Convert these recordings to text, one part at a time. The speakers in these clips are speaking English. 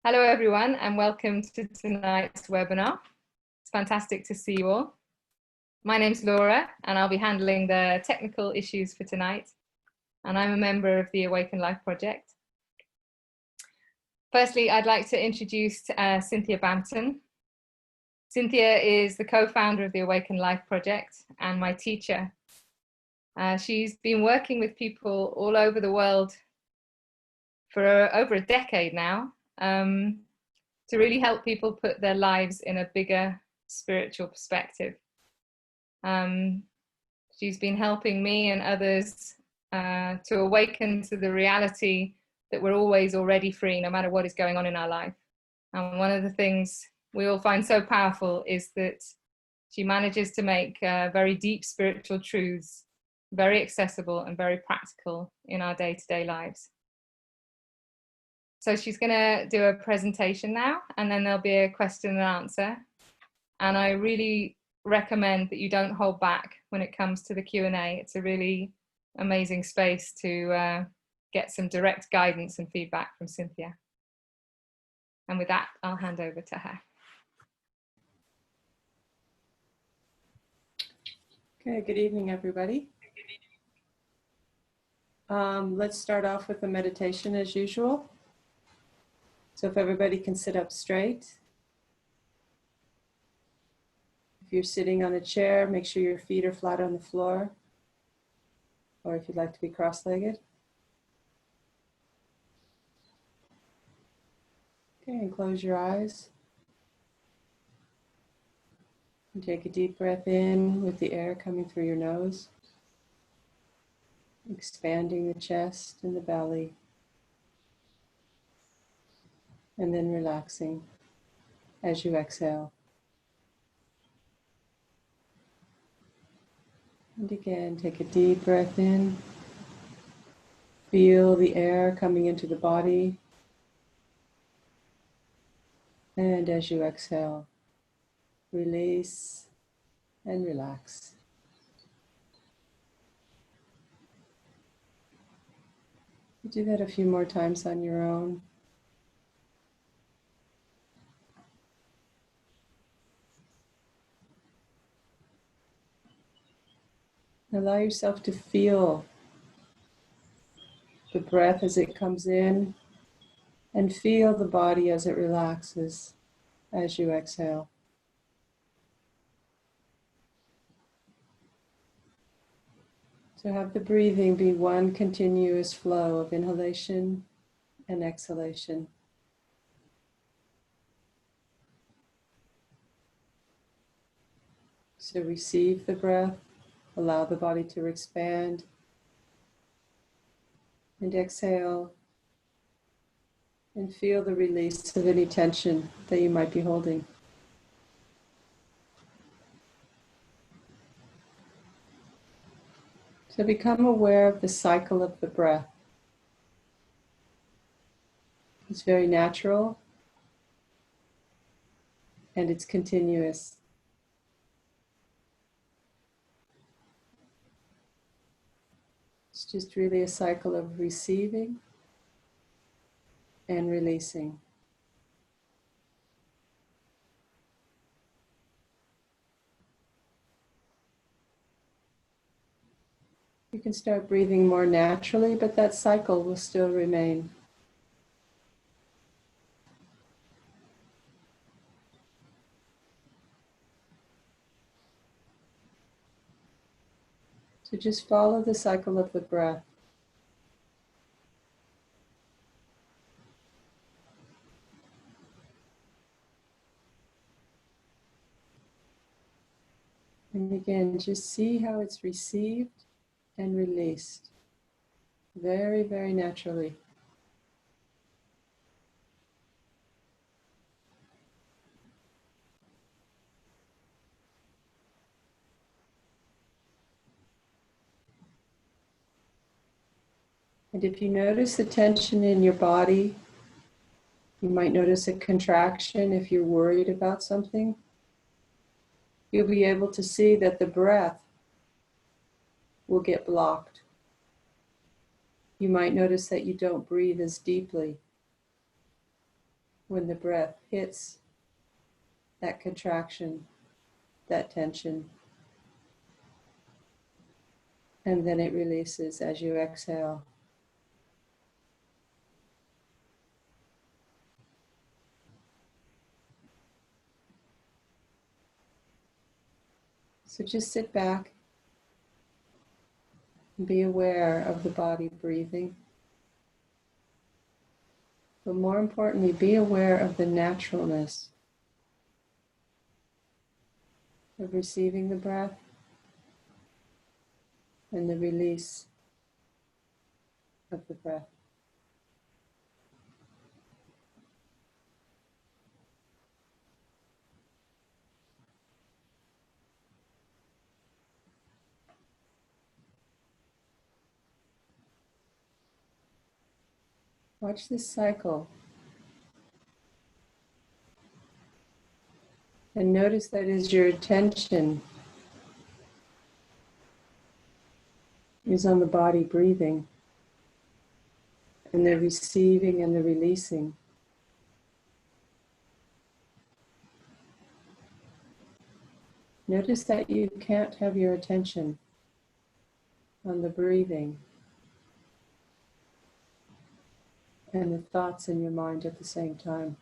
Hello everyone and welcome to tonight's webinar. It's fantastic to see you all. My name's Laura and I'll be handling the technical issues for tonight, and I'm a member of the Awaken Life Project. Firstly, I'd like to introduce Cynthia Bampton. Cynthia is the co-founder of the Awaken Life Project and my teacher. She's been working with people all over the world for over a decade now, to really help people put their lives in a bigger spiritual perspective. She's been helping me and others to awaken to the reality that we're always already free, no matter what is going on in our life. And one of the things we all find so powerful is that she manages to make very deep spiritual truths very accessible and very practical in our day-to-day lives. So she's going to do a presentation now, and then there'll be a question and answer. And I really recommend that you don't hold back when it comes to the Q&A. It's a really amazing space to get some direct guidance and feedback from Cynthia. And with that, I'll hand over to her. Okay, good evening, everybody. Let's start off with the meditation as usual. So if everybody can sit up straight. If you're sitting on a chair, make sure your feet are flat on the floor, or if you'd like to be cross-legged. Okay, and close your eyes. And take a deep breath in with the air coming through your nose, expanding the chest and the belly, and then relaxing as you exhale. And again, take a deep breath in. Feel the air coming into the body. And as you exhale, release and relax. You do that a few more times on your own. Allow yourself to feel the breath as it comes in, and feel the body as it relaxes as you exhale. So have the breathing be one continuous flow of inhalation and exhalation. So receive the breath, allow the body to expand, and exhale, and feel the release of any tension that you might be holding. So become aware of the cycle of the breath. It's very natural, and it's continuous. It's just really a cycle of receiving and releasing. You can start breathing more naturally, but that cycle will still remain. So just follow the cycle of the breath. And again, just see how it's received and released. Very, very naturally. And if you notice the tension in your body, you might notice a contraction if you're worried about something. You'll be able to see that the breath will get blocked. You might notice that you don't breathe as deeply. when the breath hits that contraction, that tension, and then it releases as you exhale. So just sit back and be aware of the body breathing. But more importantly, be aware of the naturalness of receiving the breath and the release of the breath. Watch this cycle and notice that as your attention is on the body breathing and the receiving and the releasing, notice that you can't have your attention on the breathing and the thoughts in your mind at the same time.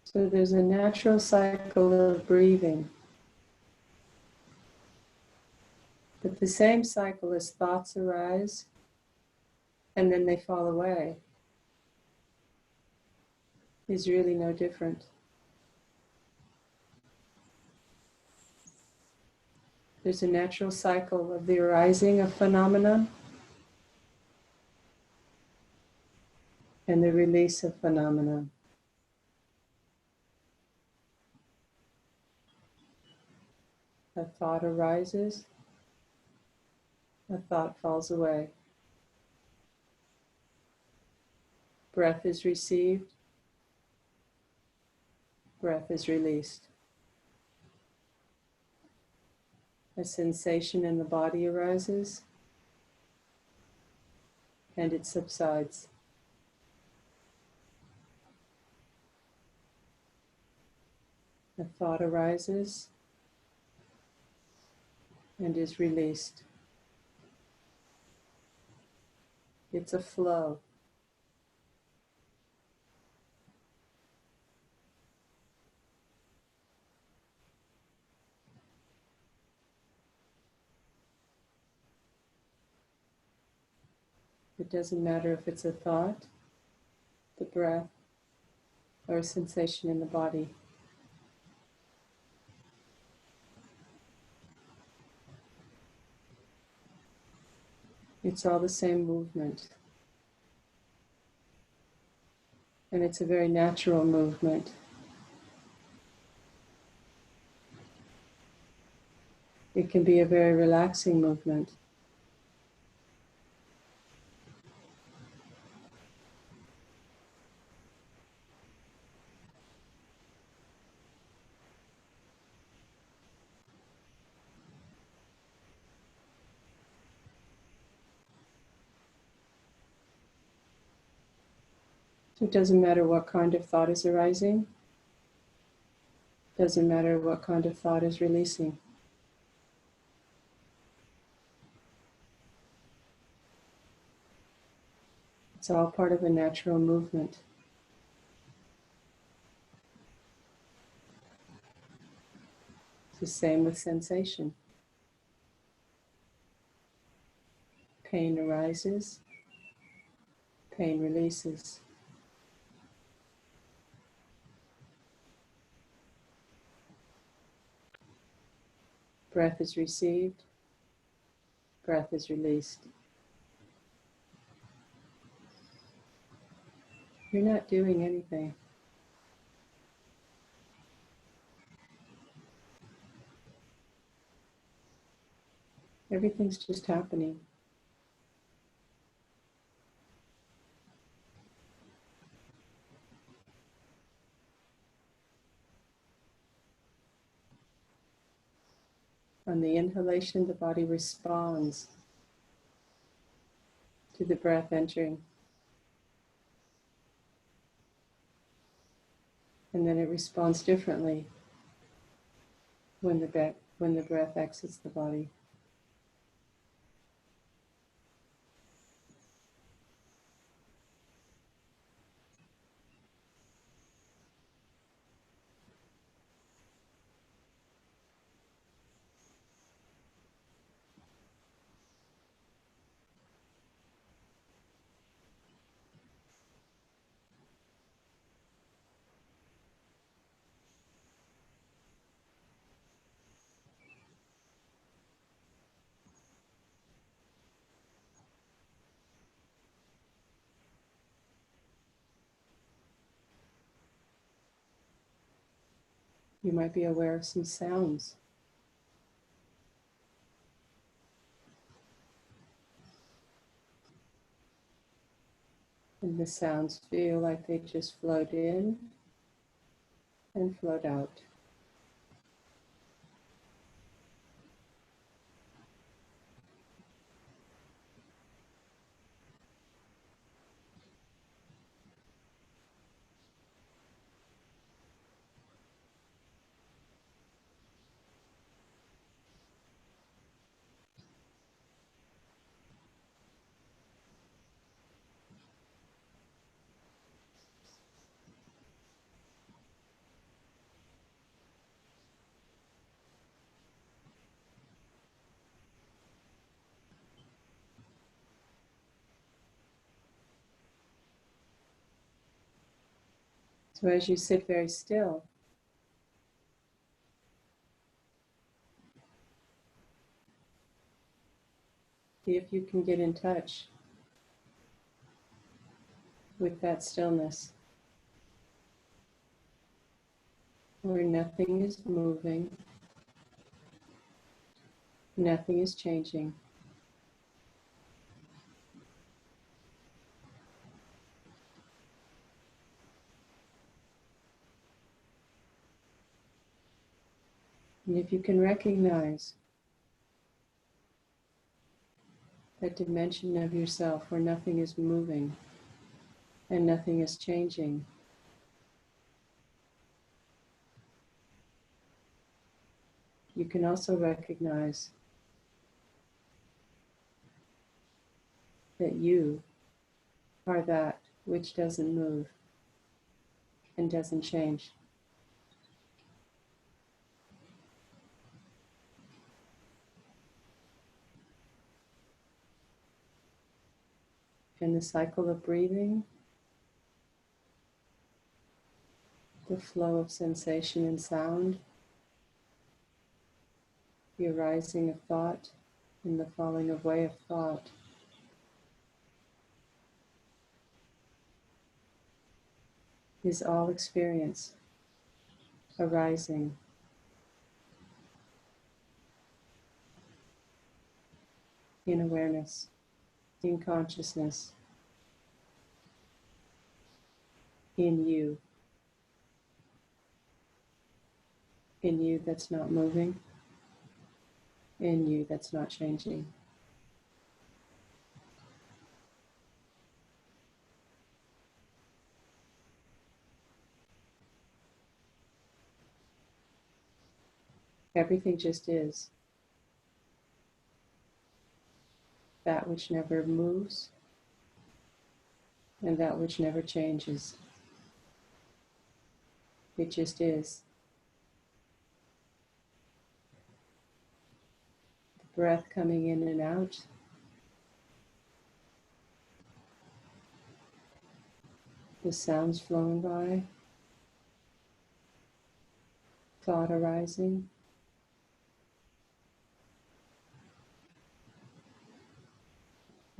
So there's a natural cycle of breathing, but the same cycle as thoughts arise and then they fall away is really no different. There's a natural cycle of the arising of phenomena and the release of phenomena. A thought arises, a thought falls away. Breath is received, breath is released. A sensation in the body arises and it subsides. A thought arises and is released. It's a flow. It doesn't matter if it's a thought, the breath, or a sensation in the body. It's all the same movement. And it's a very natural movement. It can be a very relaxing movement. So it doesn't matter what kind of thought is arising. It doesn't matter what kind of thought is releasing. It's all part of a natural movement. It's the same with sensation. Pain arises, pain releases. Breath is received, breath is released. You're not doing anything. Everything's just happening. On the inhalation, the body responds to the breath entering. And then it responds differently when the breath exits the body. You might be aware of some sounds. And the sounds feel like they just float in and float out. So as you sit very still, see if you can get in touch with that stillness, where nothing is moving, nothing is changing. And if you can recognize that dimension of yourself where nothing is moving and nothing is changing, you can also recognize that you are that which doesn't move and doesn't change. In the cycle of breathing, the flow of sensation and sound, the arising of thought and the falling away of thought, is all experience arising in awareness, in consciousness, in you that's not moving, in you that's not changing. Everything just is. That which never moves and that which never changes. It just is. The breath coming in and out, the sounds flowing by, thought arising.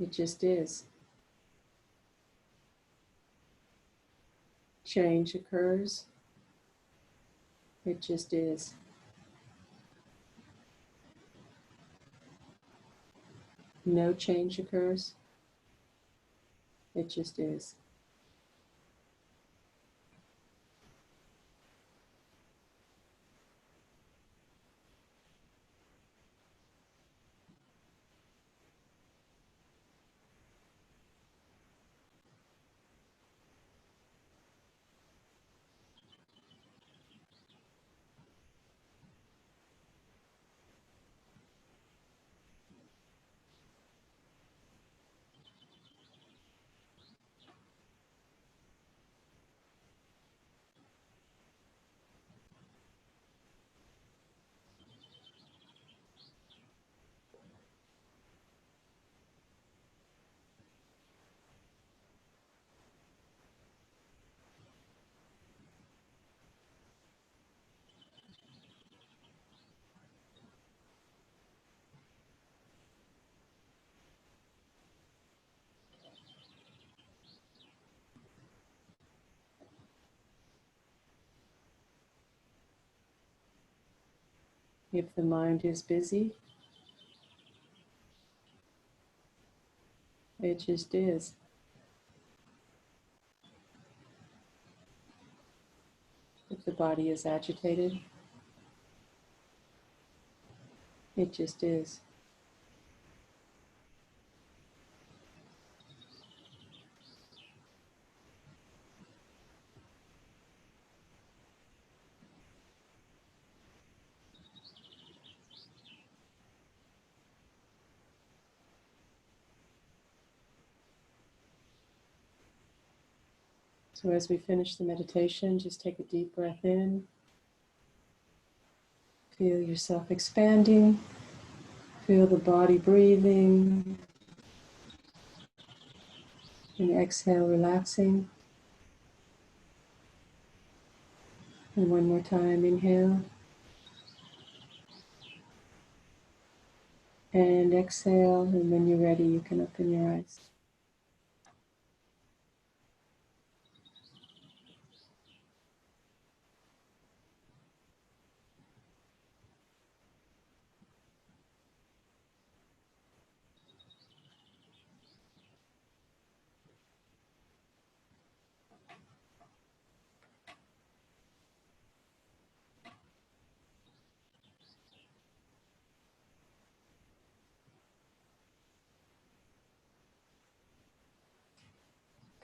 It just is. Change occurs. It just is. No change occurs. It just is. If the mind is busy, it just is. If the body is agitated, it just is. So as we finish the meditation, just take a deep breath in. Feel yourself expanding. Feel the body breathing. And exhale, relaxing. And one more time, inhale. And exhale, and when you're ready, you can open your eyes.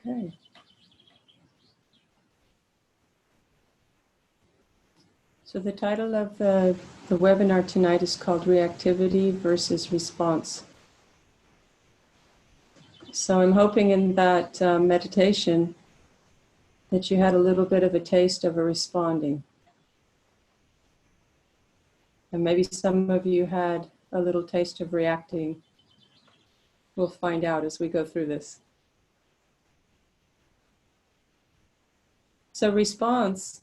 Okay. So the title of the webinar tonight is called Reactivity versus Response. So I'm hoping in that meditation that you had a little bit of a taste of a responding. And maybe some of you had a little taste of reacting. We'll find out as we go through this. So response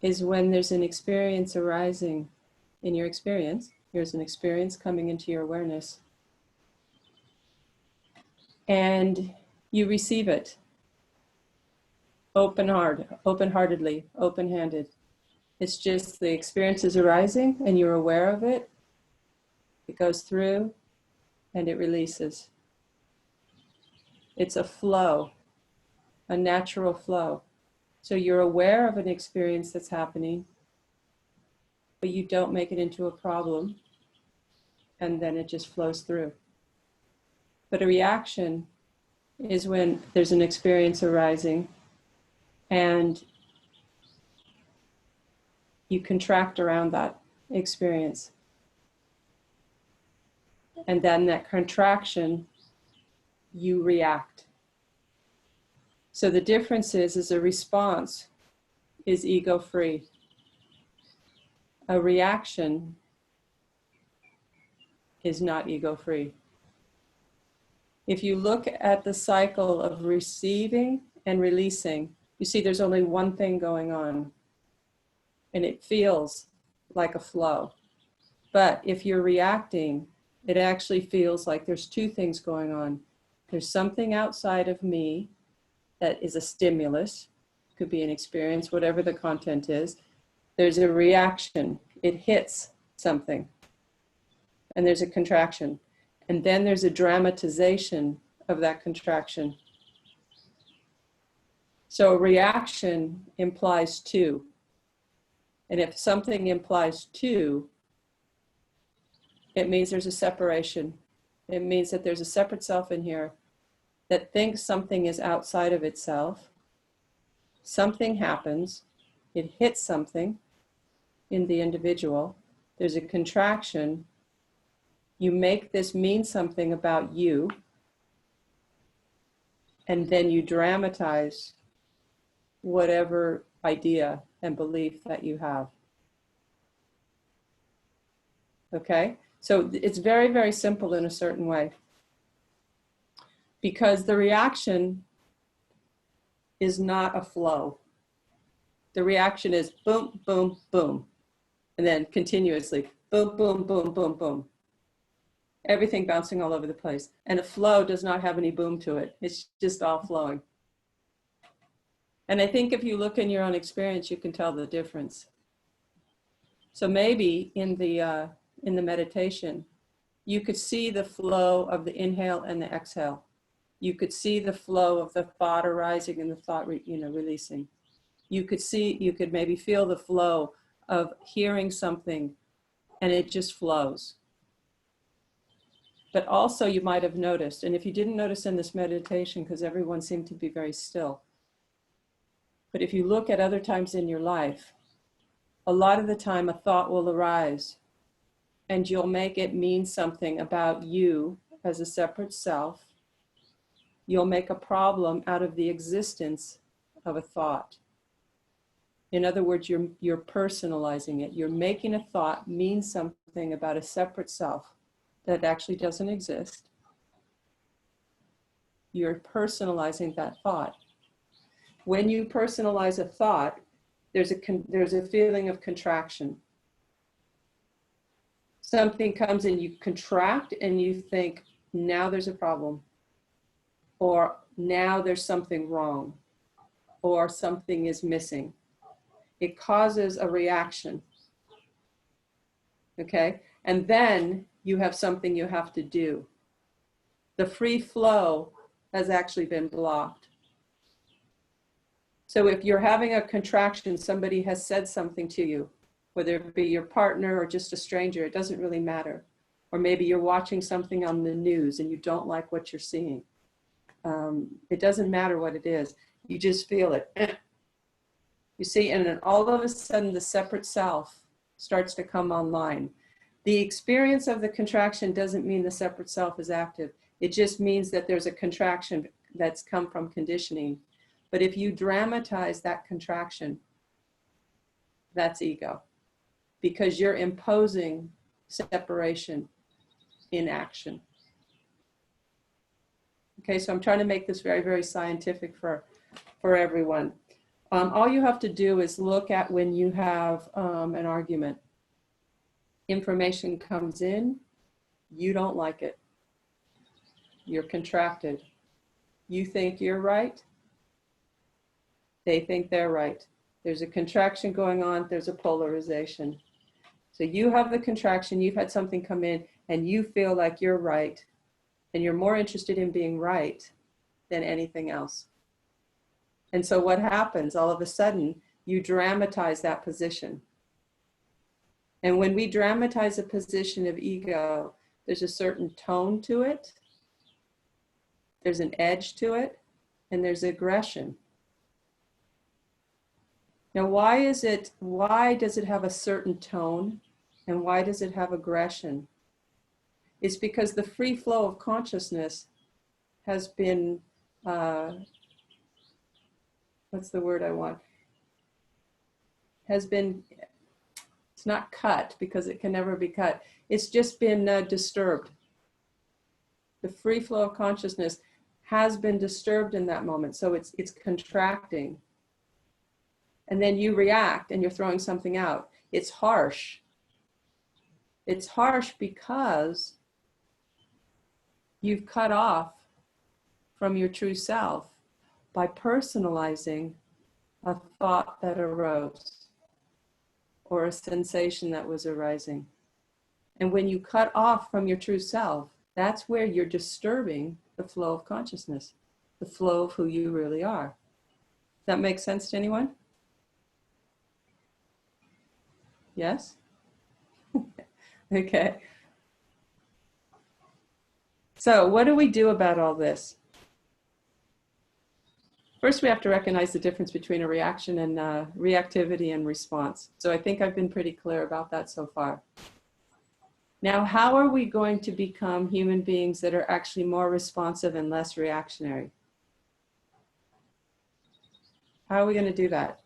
is when there's an experience arising in your experience. Here's an experience coming into your awareness. And you receive it open-heartedly, open-handed. It's just the experience is arising and you're aware of it. It goes through and it releases. It's a flow, a natural flow. So you're aware of an experience that's happening, but you don't make it into a problem, and then it just flows through. But a reaction is when there's an experience arising and you contract around that experience. And then that contraction, you react. So the difference is a response is ego-free. A reaction is not ego-free. If you look at the cycle of receiving and releasing, you see there's only one thing going on, and it feels like a flow. But if you're reacting, it actually feels like there's two things going on. There's something outside of me that is a stimulus, could be an experience, whatever the content is. There's a reaction, it hits something, and there's a contraction. And then there's a dramatization of that contraction. So a reaction implies two. And if something implies two, it means there's a separation. It means that there's a separate self in here that thinks something is outside of itself. Something happens, it hits something in the individual. There's a contraction. You make this mean something about you, and then you dramatize whatever idea and belief that you have. Okay? So it's very, very simple in a certain way. Because the reaction is not a flow. The reaction is boom, boom, boom. And then continuously, boom, boom, boom, boom, boom. Everything bouncing all over the place. And a flow does not have any boom to it. It's just all flowing. And I think if you look in your own experience, you can tell the difference. So maybe in the meditation, you could see the flow of the inhale and the exhale. You could see the flow of the thought arising and the thought releasing. You could maybe feel the flow of hearing something and it just flows. But also you might have noticed, and if you didn't notice in this meditation, because everyone seemed to be very still, but if you look at other times in your life, a lot of the time a thought will arise and you'll make it mean something about you as a separate self. You'll make a problem out of the existence of a thought. In other words, you're personalizing it. You're making a thought mean something about a separate self that actually doesn't exist. You're personalizing that thought. When you personalize a thought, there's a feeling of contraction. Something comes and you contract and you think, now there's a problem, or now there's something wrong, or something is missing. It causes a reaction. Okay? And then you have something you have to do. The free flow has actually been blocked. So if you're having a contraction, somebody has said something to you, whether it be your partner or just a stranger, it doesn't really matter. Or maybe you're watching something on the news and you don't like what you're seeing. It doesn't matter what it is. You just feel it. You see, and then all of a sudden the separate self starts to come online. The experience of the contraction doesn't mean the separate self is active. It just means that there's a contraction that's come from conditioning. But if you dramatize that contraction, that's ego, because you're imposing separation in action. Okay, so I'm trying to make this very, very scientific for everyone. All you have to do is look at when you have an argument. Information comes in, you don't like it. You're contracted. You think you're right. They think they're right. There's a contraction going on, there's a polarization. So you have the contraction, you've had something come in, and you feel like you're right, and you're more interested in being right than anything else. And so what happens, all of a sudden, you dramatize that position. And when we dramatize a position of ego, there's a certain tone to it, there's an edge to it, and there's aggression. Now, why does it have a certain tone, and why does it have aggression? It's because the free flow of consciousness has been, what's the word I want? It's not cut, because it can never be cut. It's just been disturbed. The free flow of consciousness has been disturbed in that moment, so it's contracting. And then you react and you're throwing something out. It's harsh. It's harsh because you've cut off from your true self by personalizing a thought that arose or a sensation that was arising. And when you cut off from your true self, that's where you're disturbing the flow of consciousness, the flow of who you really are. Does that make sense to anyone? Yes? Okay. So what do we do about all this? First, we have to recognize the difference between a reaction and reactivity and response. So I think I've been pretty clear about that so far. Now, how are we going to become human beings that are actually more responsive and less reactionary? How are we going to do that?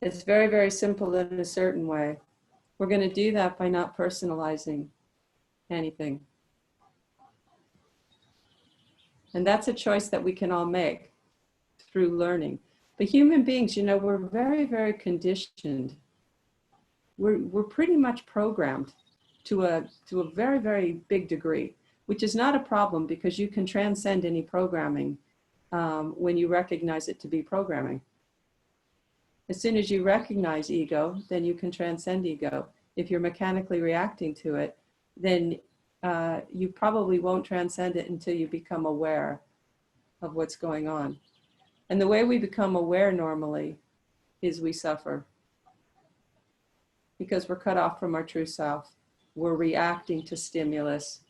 It's very, very simple in a certain way. We're going to do that by not personalizing anything. And that's a choice that we can all make through learning. But human beings, you know, we're very, very conditioned. We're pretty much programmed to a very, very big degree, which is not a problem because you can transcend any programming when you recognize it to be programming. As soon as you recognize ego, then you can transcend ego. If you're mechanically reacting to it, then you probably won't transcend it until you become aware of what's going on. And the way we become aware normally is we suffer, because we're cut off from our true self. We're reacting to stimulus,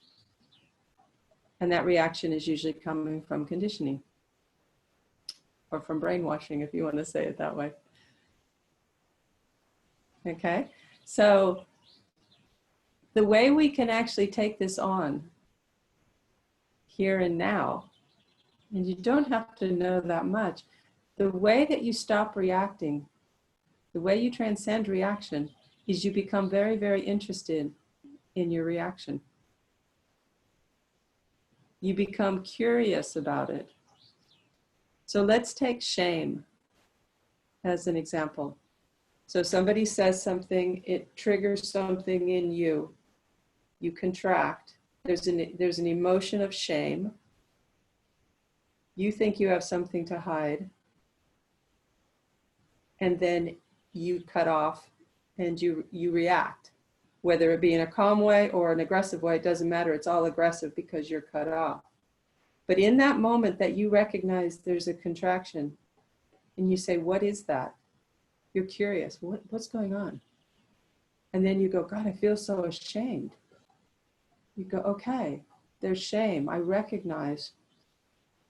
and that reaction is usually coming from conditioning, or from brainwashing, if you want to say it that way. Okay, so the way we can actually take this on here and now, and you don't have to know that much, the way that you stop reacting, the way you transcend reaction, is you become very, very interested in your reaction. You become curious about it. So let's take shame as an example. So somebody says something, it triggers something in you. You contract. There's an emotion of shame. You think you have something to hide. And then you cut off and you react. Whether it be in a calm way or an aggressive way, it doesn't matter. It's all aggressive because you're cut off. But in that moment that you recognize there's a contraction and you say, what is that? You're curious, what's going on? And then you go, God, I feel so ashamed. You go, okay, there's shame. I recognize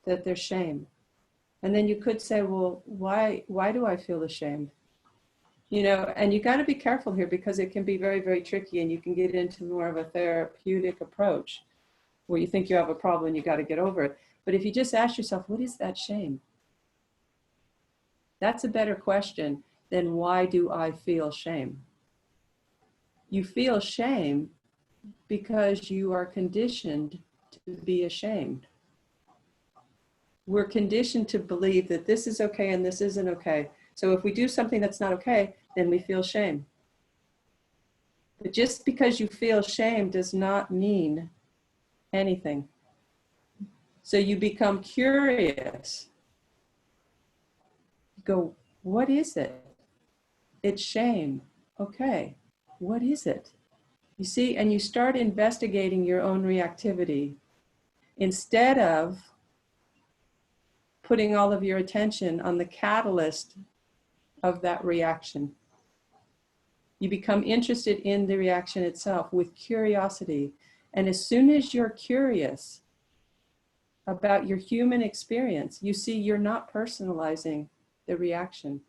that there's shame. And then you could say, well, why do I feel ashamed? You know, and you got to be careful here, because it can be very, very tricky, and you can get into more of a therapeutic approach where you think you have a problem and you got to get over it. But if you just ask yourself, what is that shame? That's a better question than why do I feel shame? You feel shame because you are conditioned to be ashamed. We're conditioned to believe that this is okay and this isn't okay. So if we do something that's not okay, then we feel shame. But just because you feel shame does not mean anything. So you become curious. You go, what is it? It's shame. Okay, what is it? You see, and you start investigating your own reactivity instead of putting all of your attention on the catalyst of that reaction. You become interested in the reaction itself with curiosity. And as soon as you're curious about your human experience, you see you're not personalizing the reaction.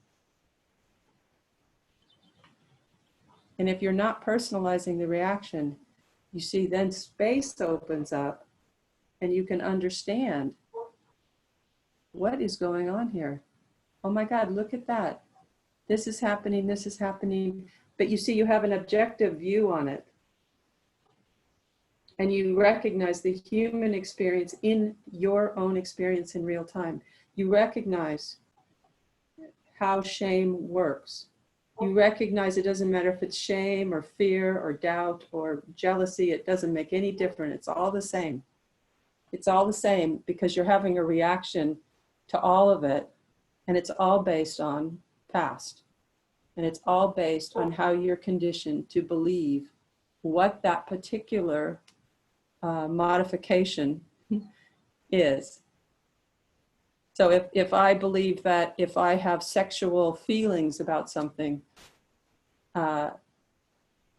And if you're not personalizing the reaction, you see then space opens up and you can understand what is going on here. Oh my God, look at that. This is happening, this is happening. But you see, you have an objective view on it. And you recognize the human experience in your own experience in real time. You recognize how shame works. You recognize it doesn't matter if it's shame or fear or doubt or jealousy. It doesn't make any difference. It's all the same. It's all the same because you're having a reaction to all of it. And it's all based on past. And it's all based on how you're conditioned to believe what that particular modification is. So if I believe that if I have sexual feelings about something and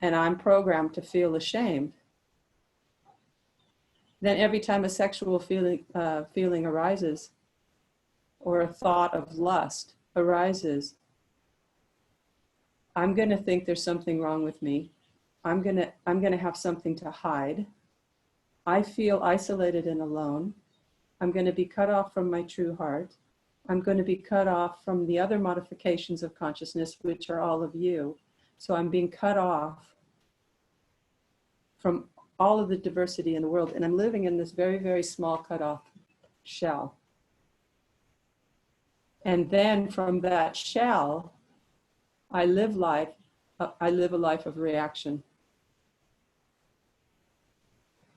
I'm programmed to feel ashamed, then every time a sexual feeling arises or a thought of lust arises, I'm going to think there's something wrong with me. I'm going to have something to hide. I feel isolated and alone. I'm going to be cut off from my true heart. I'm going to be cut off from the other modifications of consciousness, which are all of you. So I'm being cut off from all of the diversity in the world. And I'm living in this very, very small cut off shell. And then from that shell, I live a life of reaction.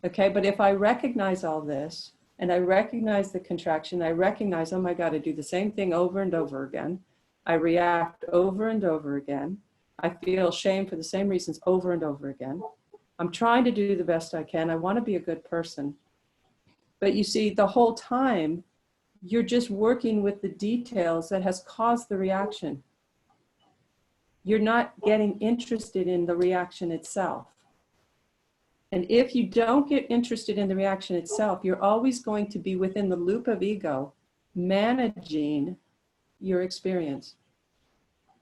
Okay, but if I recognize all this, and I recognize the contraction, I recognize, oh my God, I do the same thing over and over again. I react over and over again. I feel shame for the same reasons over and over again. I'm trying to do the best I can. I want to be a good person. But you see, the whole time, you're just working with the details that has caused the reaction. You're not getting interested in the reaction itself. And if you don't get interested in the reaction itself, you're always going to be within the loop of ego, managing your experience,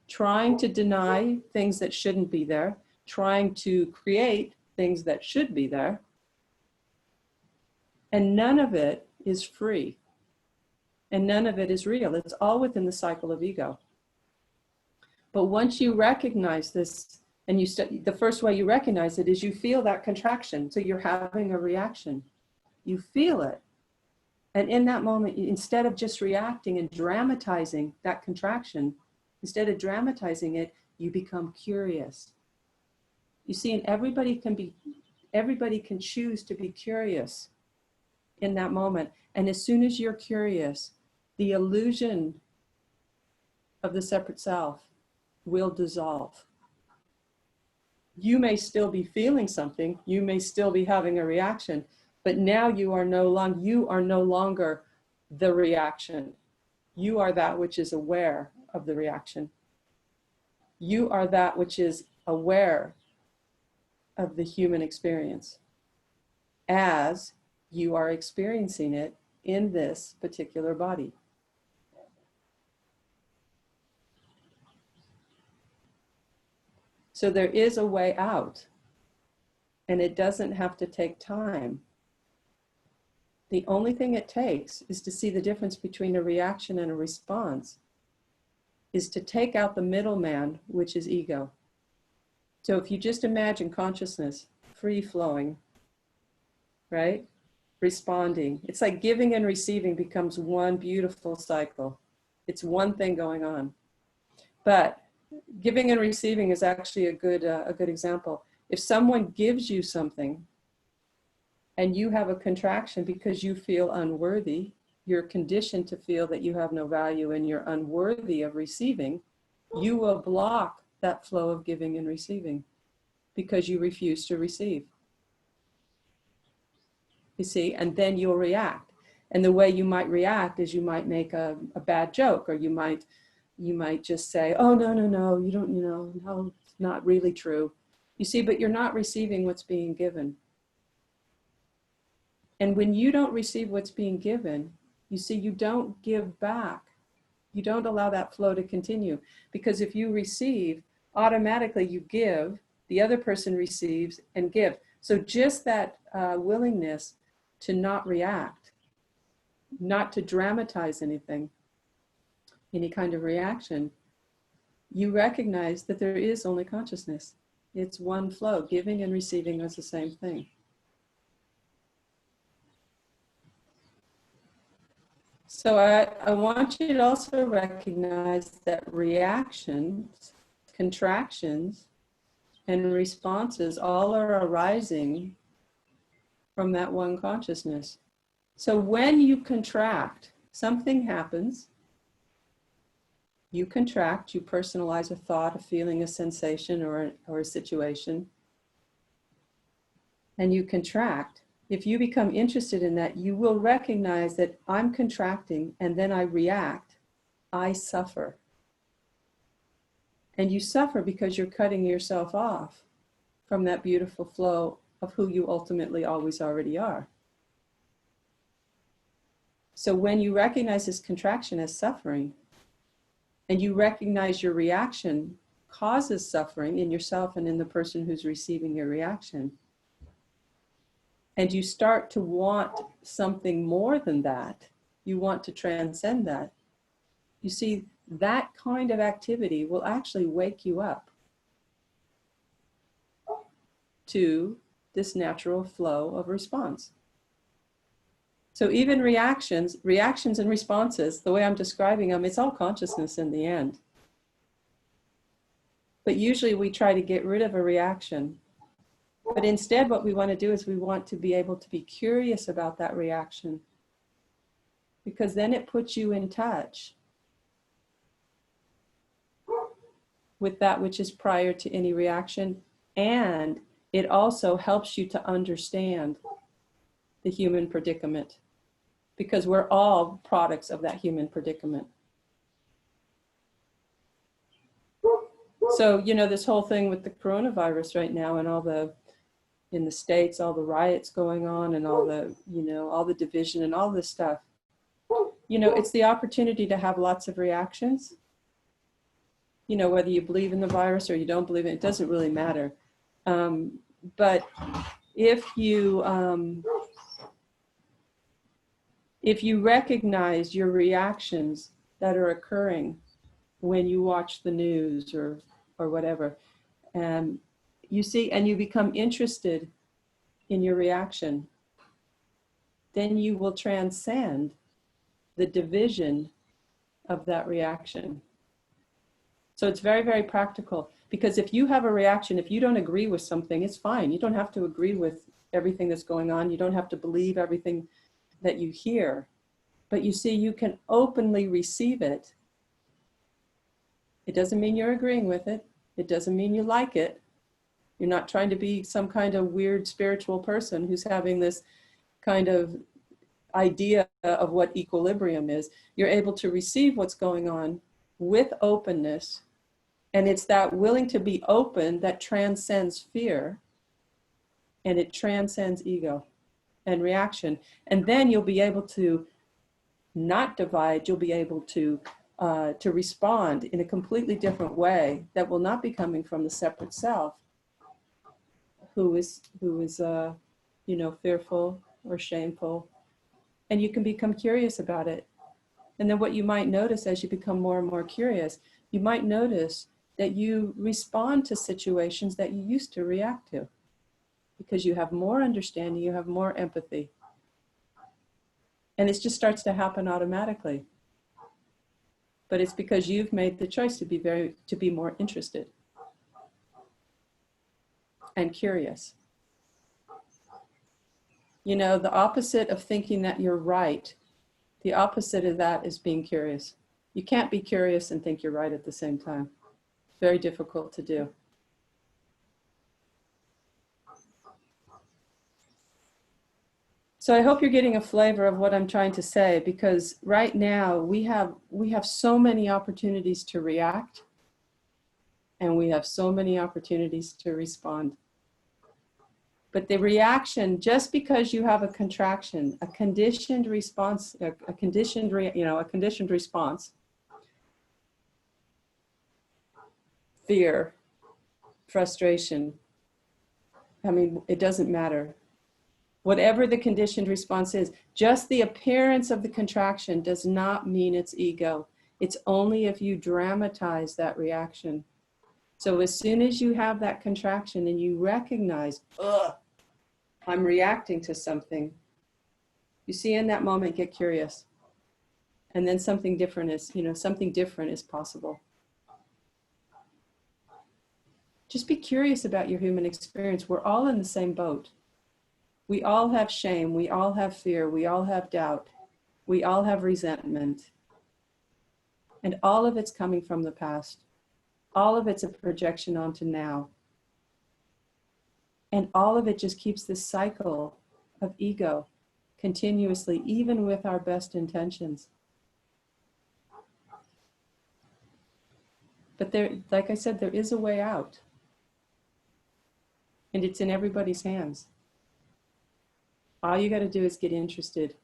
trying to deny things that shouldn't be there, trying to create things that should be there. And none of it is free. And none of it is real. It's all within the cycle of ego. But once you recognize this, and the first way you recognize it is you feel that contraction. So you're having a reaction. You feel it. And in that moment, instead of just reacting and dramatizing that contraction, instead of dramatizing it, you become curious. You see, and everybody can choose to be curious in that moment. And as soon as you're curious, the illusion of the separate self will dissolve. You may still be feeling something, you may still be having a reaction, but now you are no longer the reaction. You are that which is aware of the reaction. You are that which is aware of the human experience as you are experiencing it in this particular body. So there is a way out, and it doesn't have to take time. The only thing it takes is to see the difference between a reaction and a response, is to take out the middleman, which is ego. So if you just imagine consciousness free-flowing, right? Responding. It's like giving and receiving becomes one beautiful cycle. It's one thing going on. But giving and receiving is actually a good example. If someone gives you something and you have a contraction because you feel unworthy, you're conditioned to feel that you have no value and you're unworthy of receiving, you will block that flow of giving and receiving because you refuse to receive. You see, and then you'll react. And the way you might react is you might make a bad joke, or you might just say, oh, no, you don't, no, it's not really true. You see, but you're not receiving what's being given. And when you don't receive what's being given, you see, you don't give back. You don't allow that flow to continue. Because if you receive, automatically you give, the other person receives and gives. So just that willingness to not react, not to dramatize anything, any kind of reaction, you recognize that there is only consciousness. It's one flow. Giving and receiving is the same thing. So I want you to also recognize that reactions, contractions, and responses all are arising from that one consciousness. So when you contract, something happens. You contract, you personalize a thought, a feeling, a sensation, or a situation, and you contract. If you become interested in that, you will recognize that I'm contracting and then I react. I suffer. And you suffer because you're cutting yourself off from that beautiful flow of who you ultimately always already are. So when you recognize this contraction as suffering, and you recognize your reaction causes suffering in yourself and in the person who's receiving your reaction, and you start to want something more than that, you want to transcend that, you see, that kind of activity will actually wake you up to this natural flow of response. So even reactions and responses, the way I'm describing them, it's all consciousness in the end. But usually we try to get rid of a reaction. But instead what we want to do is we want to be able to be curious about that reaction, because then it puts you in touch with that which is prior to any reaction, and it also helps you to understand the human predicament, because we're all products of that human predicament. So, you know, this whole thing with the coronavirus right now and all the, in the States, all the riots going on and all the, you know, all the division and all this stuff, you know, it's the opportunity to have lots of reactions. You know, whether you believe in the virus or you don't believe it, it doesn't really matter. But if you recognize your reactions that are occurring when you watch the news or whatever, you see, and you become interested in your reaction, then you will transcend the division of that reaction. So it's very, very practical, because if you have a reaction, if you don't agree with something, it's fine. You don't have to agree with everything that's going on. You don't have to believe everything that you hear. But you see, you can openly receive it. It doesn't mean you're agreeing with it. It doesn't mean you like it. You're not trying to be some kind of weird spiritual person who's having this kind of idea of what equilibrium is. You're able to receive what's going on with openness. And it's that willing to be open that transcends fear, and it transcends ego and reaction. And then you'll be able to not divide. You'll be able to respond in a completely different way that will not be coming from the separate self, who is you know, fearful or shameful. And you can become curious about it. And then what you might notice as you become more and more curious, you might notice that you respond to situations that you used to react to, because you have more understanding, you have more empathy. And it just starts to happen automatically. But it's because you've made the choice to be more interested and curious. You know, the opposite of thinking that you're right, the opposite of that is being curious. You can't be curious and think you're right at the same time. Very difficult to do. So I hope you're getting a flavor of what I'm trying to say, because right now we have so many opportunities to react, and we have so many opportunities to respond. But the reaction, just because you have a contraction, a conditioned response, a conditioned response, fear, frustration, I mean, it doesn't matter. Whatever the conditioned response is, just the appearance of the contraction does not mean it's ego. It's only if you dramatize that reaction. So as soon as you have that contraction and you recognize, ugh, I'm reacting to something, you see, in that moment, get curious. And then something different is possible. Just be curious about your human experience. We're all in the same boat. We all have shame. We all have fear. We all have doubt. We all have resentment. And all of it's coming from the past. All of it's a projection onto now. And all of it just keeps this cycle of ego continuously, even with our best intentions. But there, like I said, there is a way out. And it's in everybody's hands. All you got to do is get interested,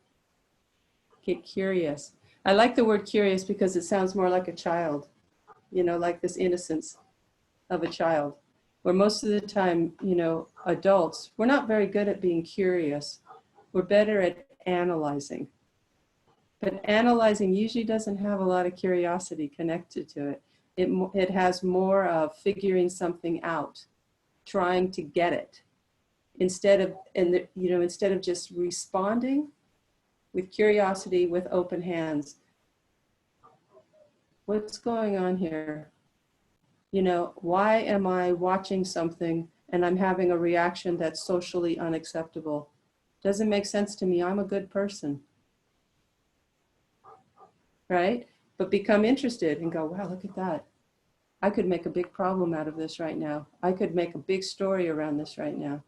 get curious. I like the word curious because it sounds more like a child, you know, like this innocence of a child, where most of the time, you know, adults, we're not very good at being curious. We're better at analyzing. But analyzing usually doesn't have a lot of curiosity connected to it. It has more of figuring something out, trying to get it. Instead of just responding with curiosity, with open hands. What's going on here? You know, why am I watching something and I'm having a reaction that's socially unacceptable? Doesn't make sense to me. I'm a good person. Right? But become interested and go, wow, look at that. I could make a big problem out of this right now. I could make a big story around this right now.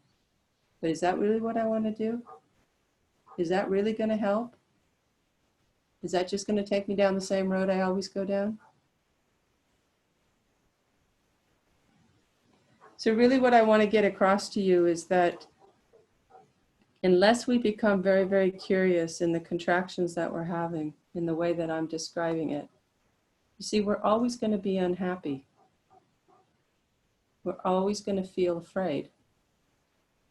But is that really what I want to do? Is that really going to help? Is that just going to take me down the same road I always go down? So really what I want to get across to you is that unless we become very, very curious in the contractions that we're having, in the way that I'm describing it, you see, we're always going to be unhappy. We're always going to feel afraid.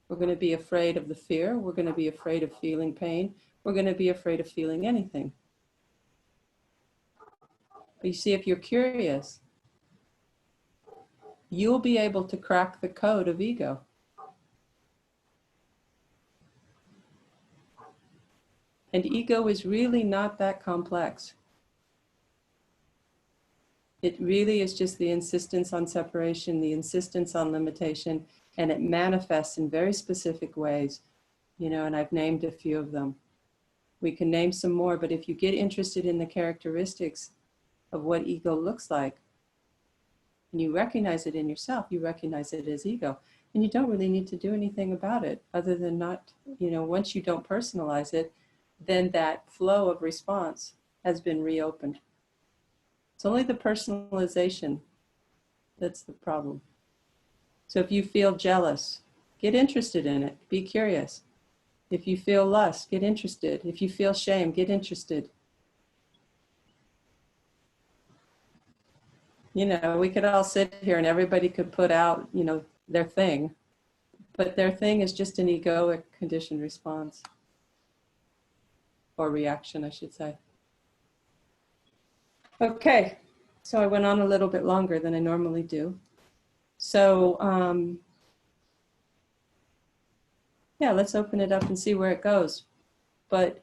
We're going to be afraid of the fear. We're going to be afraid of feeling pain. We're going to be afraid of feeling anything. But you see, if you're curious, you'll be able to crack the code of ego. And ego is really not that complex. It really is just the insistence on separation, the insistence on limitation, and it manifests in very specific ways, and I've named a few of them. We can name some more, but if you get interested in the characteristics of what ego looks like, and you recognize it in yourself, you recognize it as ego. And you don't really need to do anything about it other than not, once you don't personalize it, then that flow of response has been reopened. It's only the personalization that's the problem. So if you feel jealous, get interested in it, be curious. If you feel lust, get interested. If you feel shame, get interested. We could all sit here and everybody could put out, their thing, but their thing is just an egoic conditioned response. Or reaction, I should say. Okay, so I went on a little bit longer than I normally do. So, yeah, let's open it up and see where it goes. But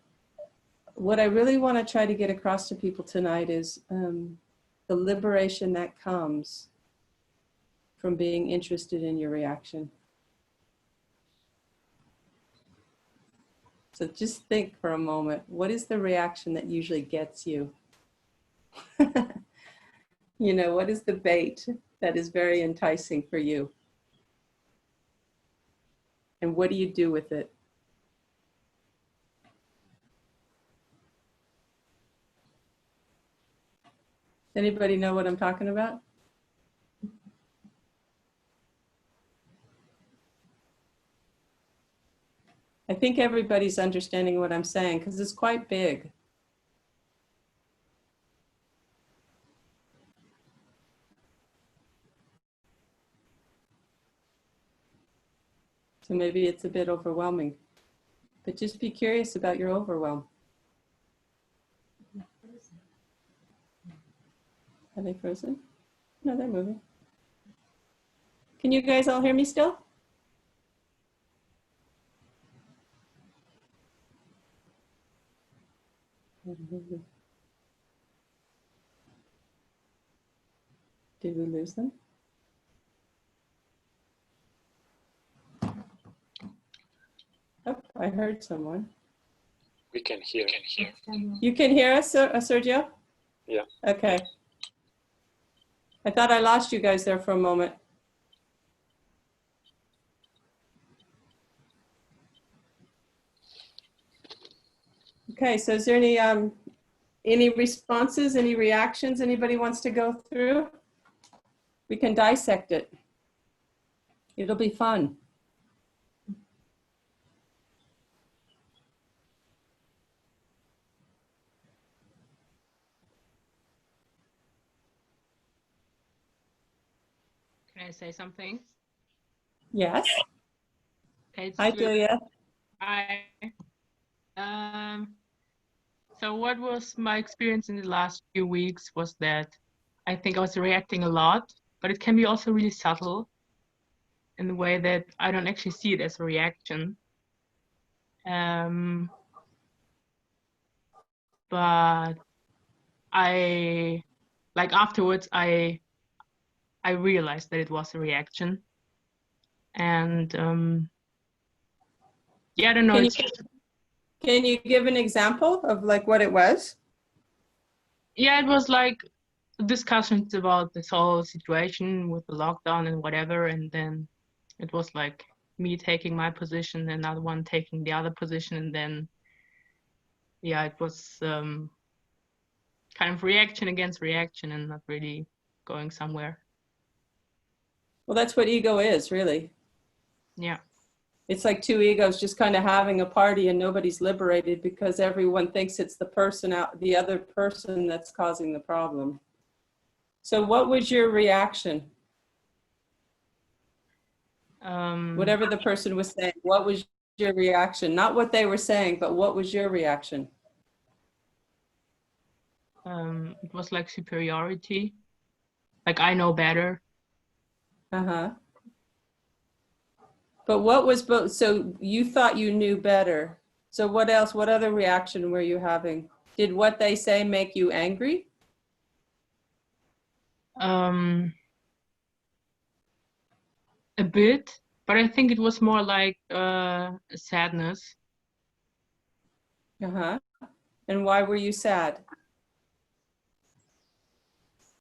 what I really want to try to get across to people tonight is the liberation that comes from being interested in your reaction. So just think for a moment, what is the reaction that usually gets you? What is the bait that is very enticing for you? And what do you do with it? Anybody know what I'm talking about? I think everybody's understanding what I'm saying because it's quite big. So maybe it's a bit overwhelming, but just be curious about your overwhelm. Are they frozen? No, they're moving. Can you guys all hear me still? Did we lose them? Oh, I heard someone. We can hear. You can hear us, Sergio? Yeah. Okay. I thought I lost you guys there for a moment. Okay, so is there any responses, any reactions anybody wants to go through? We can dissect it. It'll be fun. Can I say something? Yes. Okay, Hi, Julia. Hi. So what was my experience in the last few weeks was that I think I was reacting a lot, but it can be also really subtle in the way that I don't actually see it as a reaction. But afterwards, I realized that it was a reaction. And yeah, I don't know. Can you give an example of like what it was? Yeah, it was like discussions about this whole situation with the lockdown and whatever, and then it was like me taking my position, another one taking the other position, and then yeah, it was kind of reaction against reaction and not really going somewhere. Well, that's what ego is, really. Yeah. It's like two egos just kind of having a party and nobody's liberated because everyone thinks it's the person out, the other person that's causing the problem. So what was your reaction? Whatever the person was saying, what was your reaction? Not what they were saying, but what was your reaction? It was like superiority, like I know better. Uh-huh. But what was both? So you thought you knew better. So what else? What other reaction were you having? Did what they say make you angry? A bit, but I think it was more like sadness. Uh-huh. And why were you sad?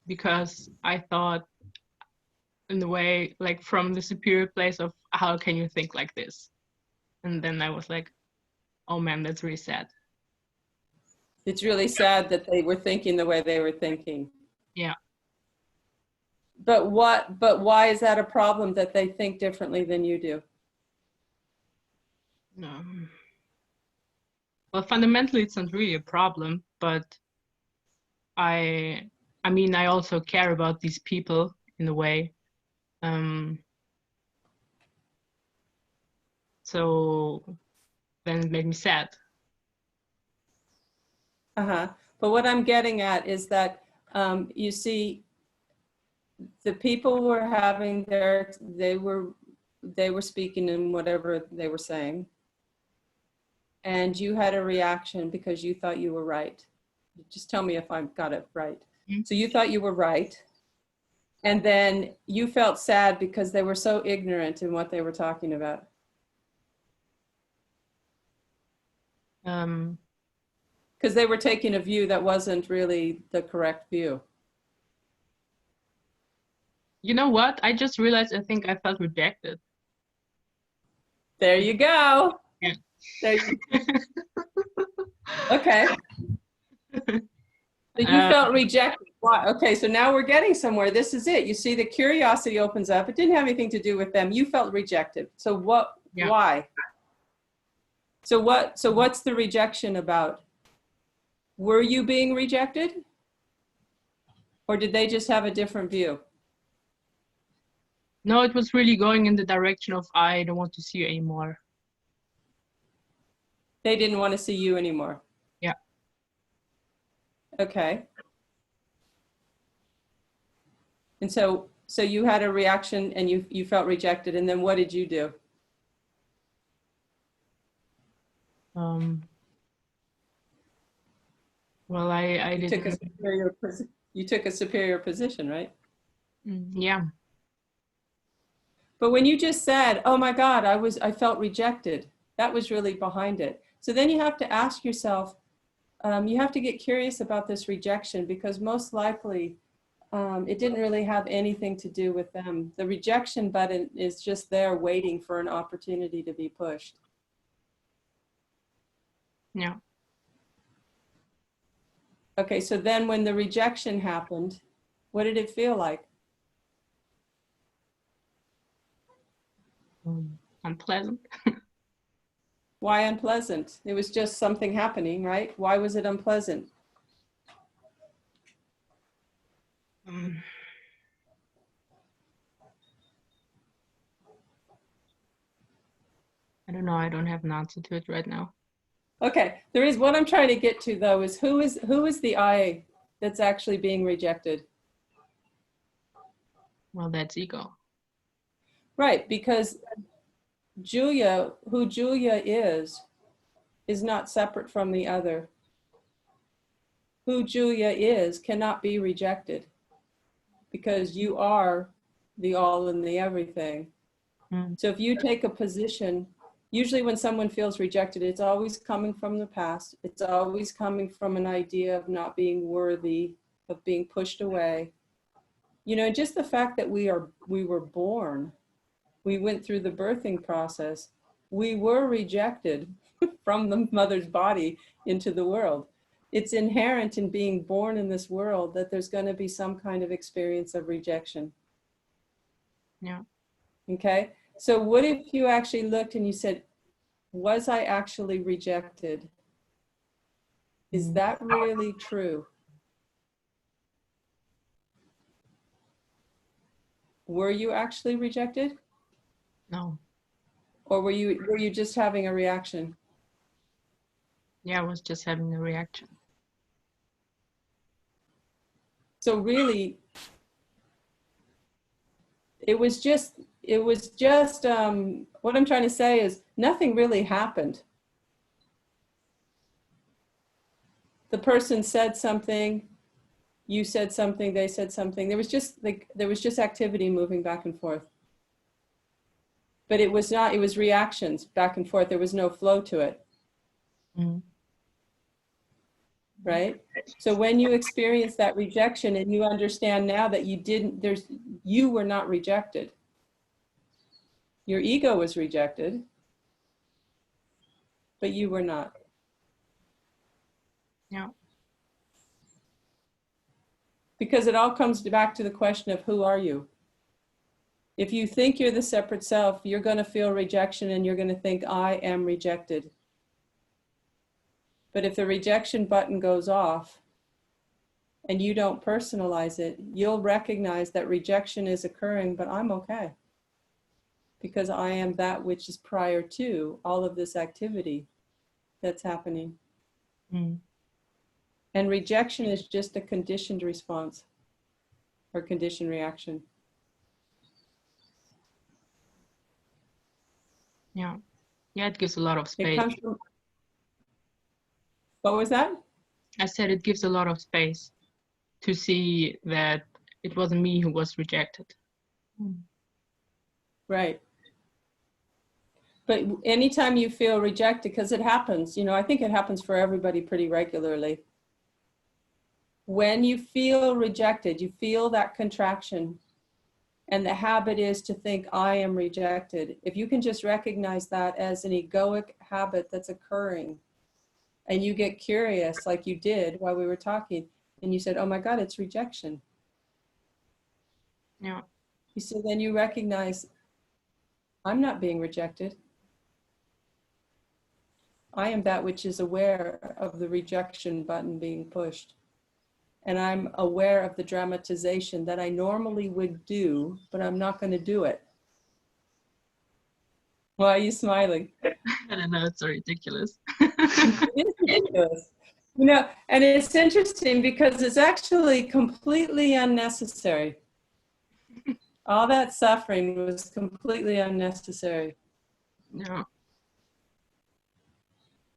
Because I thought, in the way, like from the superior place of how can you think like this? And then I was like, oh man, that's really sad. It's really sad that they were thinking the way they were thinking. Yeah. But why is that a problem that they think differently than you do? Well, fundamentally, it's not really a problem, but I mean, I also care about these people in a way. So then it made me sad. Uh-huh. But what I'm getting at is that, you see, the people were having they were speaking in whatever they were saying. And you had a reaction because you thought you were right. Just tell me if I've got it right. Mm-hmm. So you thought you were right. And then you felt sad because they were so ignorant in what they were talking about. Because they were taking a view that wasn't really the correct view. You know what? I just realized I think I felt rejected. There you go. Yeah. There you Okay. So you felt rejected. Why? Okay, so now we're getting somewhere. This is it. You see, the curiosity opens up. It didn't have anything to do with them. You felt rejected. So what? Yeah. Why? So what's the rejection about? Were you being rejected? Or did they just have a different view? No, it was really going in the direction of I don't want to see you anymore. They didn't want to see you anymore. Yeah. Okay. And so you had a reaction and you felt rejected, and then what did you do? Well, I didn't. You took a superior position, right? Yeah. But when you just said, "Oh my God, I felt rejected," that was really behind it. So then you have to ask yourself, you have to get curious about this rejection, because most likely it didn't really have anything to do with them. The rejection button is just there waiting for an opportunity to be pushed. Yeah. Okay, so then when the rejection happened, what did it feel like? Unpleasant. Why unpleasant? It was just something happening, right? Why was it unpleasant? I don't know. I don't have an answer to it right now. Okay, what I'm trying to get to though is who is the I that's actually being rejected? Well, that's ego. Right, because Julia, who Julia is not separate from the other. Who Julia is cannot be rejected, because you are the all and the everything. So if you take a position, usually when someone feels rejected, it's always coming from the past. It's always coming from an idea of not being worthy of being pushed away. You know, just the fact that we were born, we went through the birthing process, we were rejected from the mother's body into the world. It's inherent in being born in this world that there's going to be some kind of experience of rejection. Yeah. Okay. So what if you actually looked and you said, was I actually rejected? Is that really true? Were you actually rejected? No. Or were you just having a reaction? Yeah, I was just having a reaction. So really, it was just what I'm trying to say is nothing really happened. The person said something, you said something, they said something. There was just activity moving back and forth. But it was reactions back and forth. There was no flow to it. Mm. Right? So when you experience that rejection and you understand now that you were not rejected. Your ego was rejected, but you were not. Yeah. Because it all comes back to the question of who are you? If you think you're the separate self, you're going to feel rejection and you're going to think, I am rejected. But if the rejection button goes off and you don't personalize it, you'll recognize that rejection is occurring, but I'm okay. Because I am that which is prior to all of this activity that's happening. Mm. And rejection is just a conditioned response or conditioned reaction. Yeah. Yeah, it gives a lot of It space. comes from, what was that? I said it gives a lot of space to see that it wasn't me who was rejected. Mm. Right. But anytime you feel rejected, because it happens, you know, I think it happens for everybody pretty regularly. When you feel rejected, you feel that contraction, and the habit is to think, I am rejected. If you can just recognize that as an egoic habit that's occurring, and you get curious like you did while we were talking, and you said, oh my God, it's rejection. Yeah. You said, then you recognize, I'm not being rejected. I am that which is aware of the rejection button being pushed. And I'm aware of the dramatization that I normally would do, but I'm not going to do it. Why are you smiling? I don't know, it's so ridiculous. It is ridiculous. You know, and it's interesting because it's actually completely unnecessary. All that suffering was completely unnecessary. Yeah.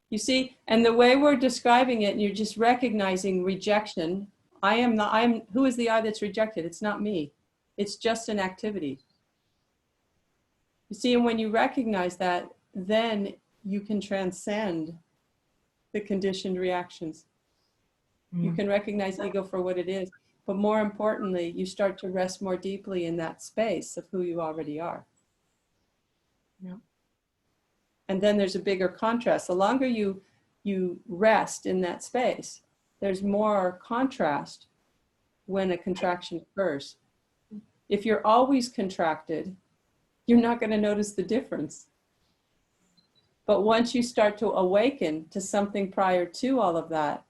You see, and the way we're describing it, and you're just recognizing rejection. Who is the I that's rejected? It's not me. It's just an activity. You see, and when you recognize that, then you can transcend the conditioned reactions. Mm. You can recognize ego for what it is. But more importantly, you start to rest more deeply in that space of who you already are. Yeah. And then there's a bigger contrast. The longer you rest in that space, there's more contrast when a contraction occurs. If you're always contracted, you're not going to notice the difference. But once you start to awaken to something prior to all of that,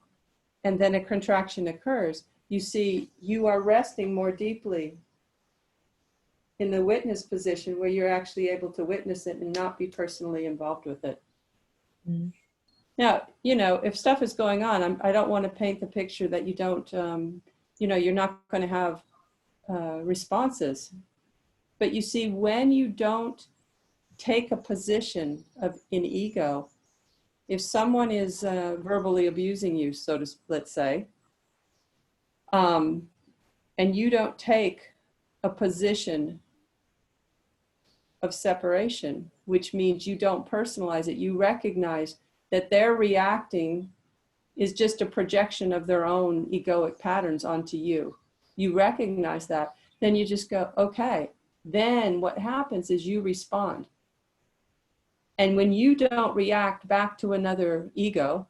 and then a contraction occurs, you see you are resting more deeply in the witness position where you're actually able to witness it and not be personally involved with it. Mm. Now, you know, if stuff is going on, I don't want to paint the picture that you don't, you know, you're not going to have responses. But you see, when you don't take a position in ego, if someone is verbally abusing you, let's say, and you don't take a position of separation, which means you don't personalize it, you recognize that they're reacting is just a projection of their own egoic patterns onto you. You recognize that, then you just go, okay. Then what happens is you respond. And when you don't react back to another ego,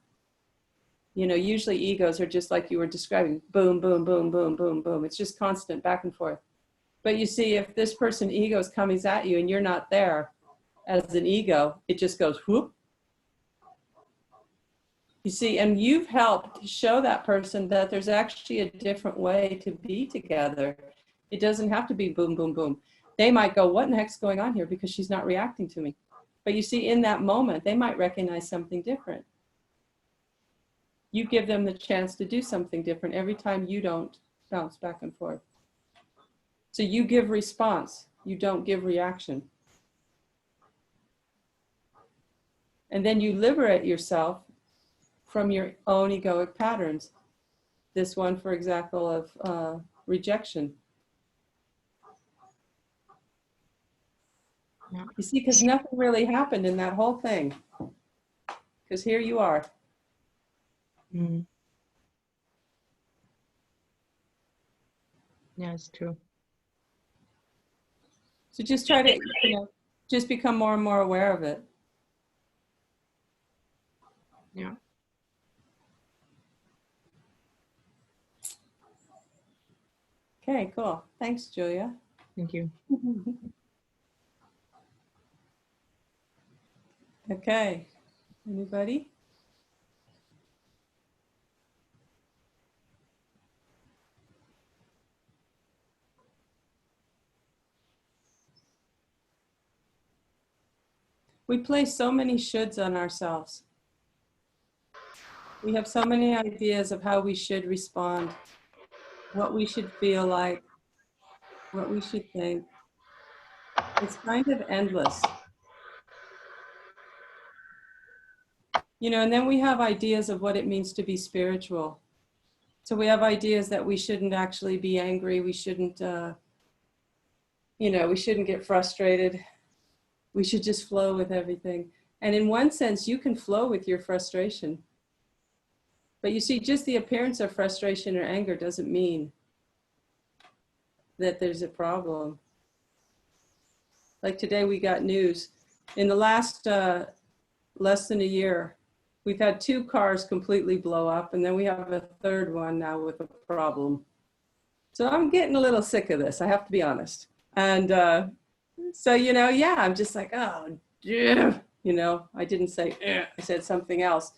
you know, usually egos are just like you were describing, boom, boom, boom, boom, boom, boom. It's just constant back and forth. But you see, if this person ego is coming at you and you're not there as an ego, it just goes whoop. You see, and you've helped show that person that there's actually a different way to be together. It doesn't have to be boom, boom, boom. They might go, what in the heck's going on here? Because she's not reacting to me. But you see, in that moment, they might recognize something different. You give them the chance to do something different every time you don't bounce back and forth. So you give response, you don't give reaction. And then you liberate yourself from your own egoic patterns. This one, for example, of rejection. Yeah. You see, because nothing really happened in that whole thing. Because here you are. Mm. Yeah, it's true. So just try to, you know, just become more and more aware of it. Yeah. Okay, cool. Thanks, Julia. Thank you. Okay, anybody? We place so many shoulds on ourselves. We have so many ideas of how we should respond, what we should feel like, what we should think. It's kind of endless. You know, and then we have ideas of what it means to be spiritual. So we have ideas that we shouldn't actually be angry. We shouldn't, you know, we shouldn't get frustrated. We should just flow with everything. And in one sense, you can flow with your frustration. But you see, just the appearance of frustration or anger doesn't mean that there's a problem. Like today we got news. In the last less than a year, we've had 2 cars completely blow up, and then we have a 3rd one now with a problem. So I'm getting a little sick of this, I have to be honest. And so, you know, yeah, I'm just like, oh, yeah. You know, I didn't say, I said something else.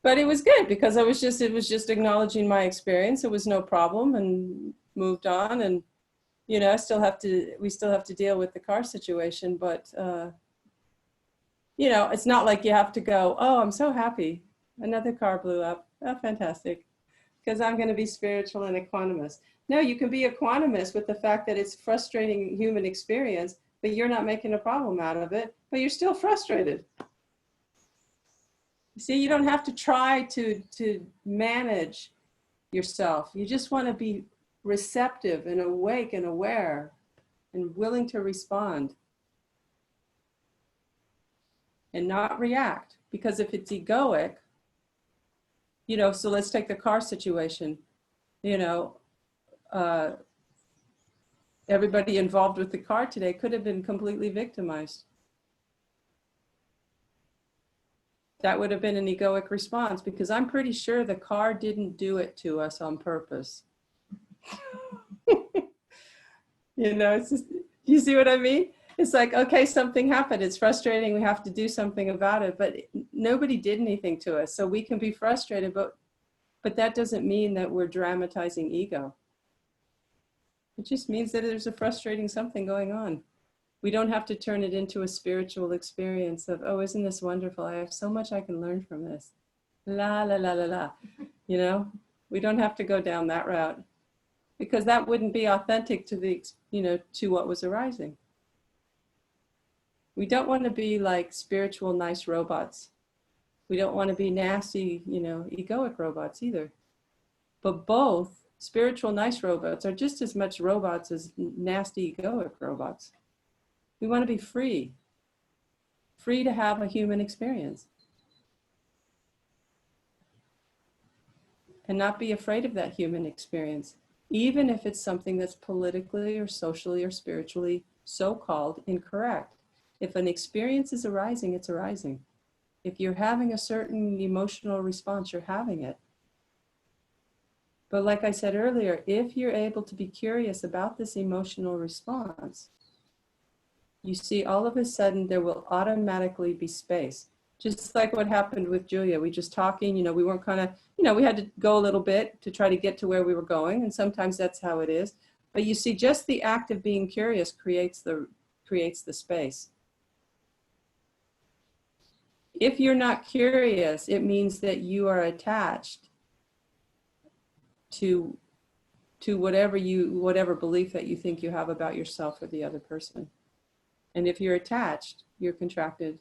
But it was good because it was just acknowledging my experience. It was no problem and moved on. And, you know, we still have to deal with the car situation, but, you know, it's not like you have to go, oh, I'm so happy. Another car blew up. Oh, fantastic. Because I'm going to be spiritual and equanimous. No, you can be equanimous with the fact that it's frustrating human experience, but you're not making a problem out of it, but you're still frustrated. See, you don't have to try to manage yourself. You just want to be receptive and awake and aware and willing to respond and not react. Because if it's egoic, you know, so let's take the car situation, you know, everybody involved with the car today could have been completely victimized. That would have been an egoic response because I'm pretty sure the car didn't do it to us on purpose. You know, it's just, you see what I mean? It's like, okay, something happened. It's frustrating. We have to do something about it, but nobody did anything to us. So we can be frustrated, but that doesn't mean that we're dramatizing ego. It just means that there's a frustrating something going on. We don't have to turn it into a spiritual experience of, oh, isn't this wonderful? I have so much I can learn from this. La, la, la, la, la. You know, we don't have to go down that route because that wouldn't be authentic to the, you know, to what was arising. We don't want to be like spiritual, nice robots. We don't want to be nasty, you know, egoic robots either. But both spiritual, nice robots are just as much robots as nasty, egoic robots. We want to be free to have a human experience. and not be afraid of that human experience, even if it's something that's politically or socially or spiritually so-called incorrect. If an experience is arising, it's arising. If you're having a certain emotional response, you're having it. But like I said earlier, if you're able to be curious about this emotional response, you see all of a sudden there will automatically be space. Just like what happened with Julia. We just talking, we weren't kind of, we had to go a little bit to try to get to where we were going. And sometimes that's how it is. But you see, just the act of being curious creates the space. If you're not curious, it means that you are attached to whatever belief that you think you have about yourself or the other person. And if you're attached, you're contracted,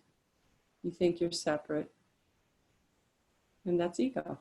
you think you're separate, and that's ego.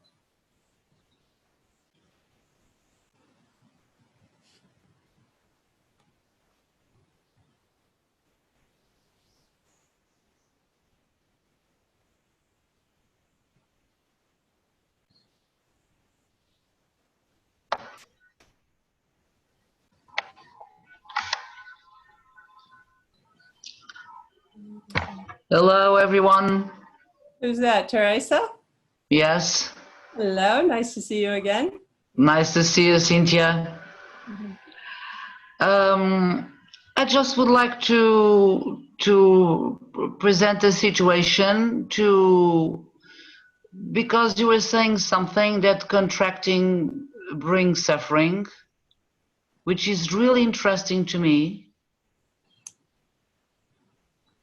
Hello, everyone. Who's that, Teresa? Yes, Hello, nice to see you again. nice to see you, Cynthia. I just would like to present a situation because you were saying something that contracting brings suffering, which is really interesting to me.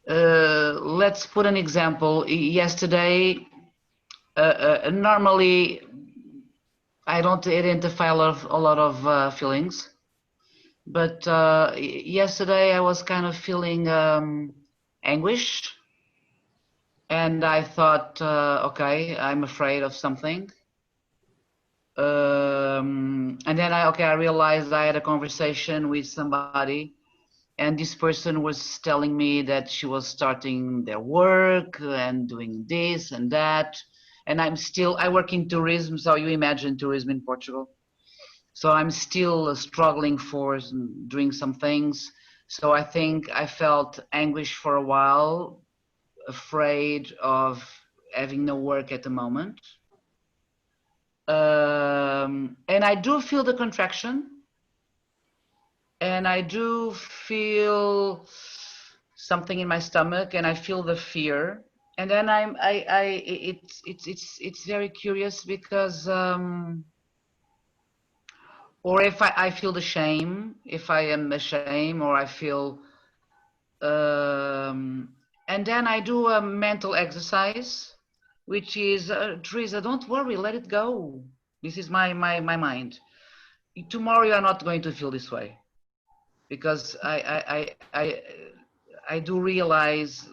Let's put an example. Yesterday, normally I don't identify a lot of feelings, but yesterday I was kind of feeling anguish, and I thought, okay, I'm afraid of something. And then I realized I had a conversation with somebody, and this person was telling me that she was starting their work and doing this and that. And I work in tourism, so you imagine tourism in Portugal. So I'm still struggling for doing some things. So I think I felt anguish for a while, afraid of having no work at the moment. And I do feel the contraction. And I do feel something in my stomach, and I feel the fear. And then it's very curious because, or if I feel the shame, if I am ashamed, or I feel, and then I do a mental exercise, which is, Teresa, don't worry, let it go. This is my mind. Tomorrow you are not going to feel this way. Because I do realize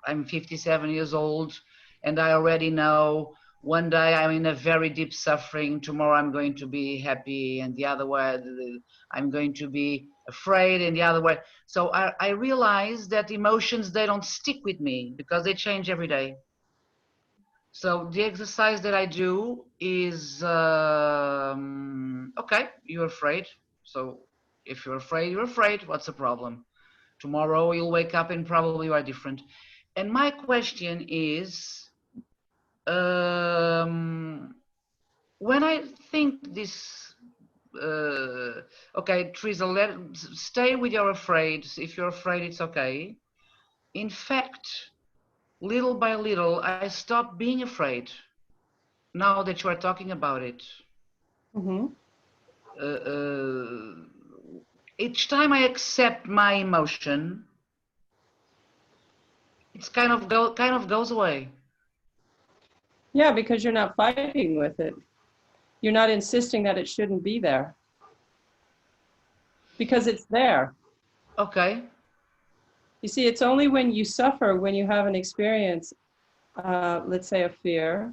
I'm 57 years old, and I already know one day I'm in a very deep suffering, tomorrow I'm going to be happy, and the other way I'm going to be afraid, and the other way. So I realize that emotions, they don't stick with me because they change every day. So the exercise that I do is, okay, you're afraid. So if you're afraid, you're afraid. What's the problem? Tomorrow you'll wake up and probably you are different. And my question is, when I think this, okay, Teresa, stay with your afraid. If you're afraid, it's okay. In fact, little by little, I stopped being afraid. Now that you are talking about it. Mm-hmm. Each time I accept my emotion, it's kind of goes away. Yeah, because you're not fighting with it. You're not insisting that it shouldn't be there. Because it's there. Okay. You see, it's only when you suffer, when you have an experience, let's say a fear,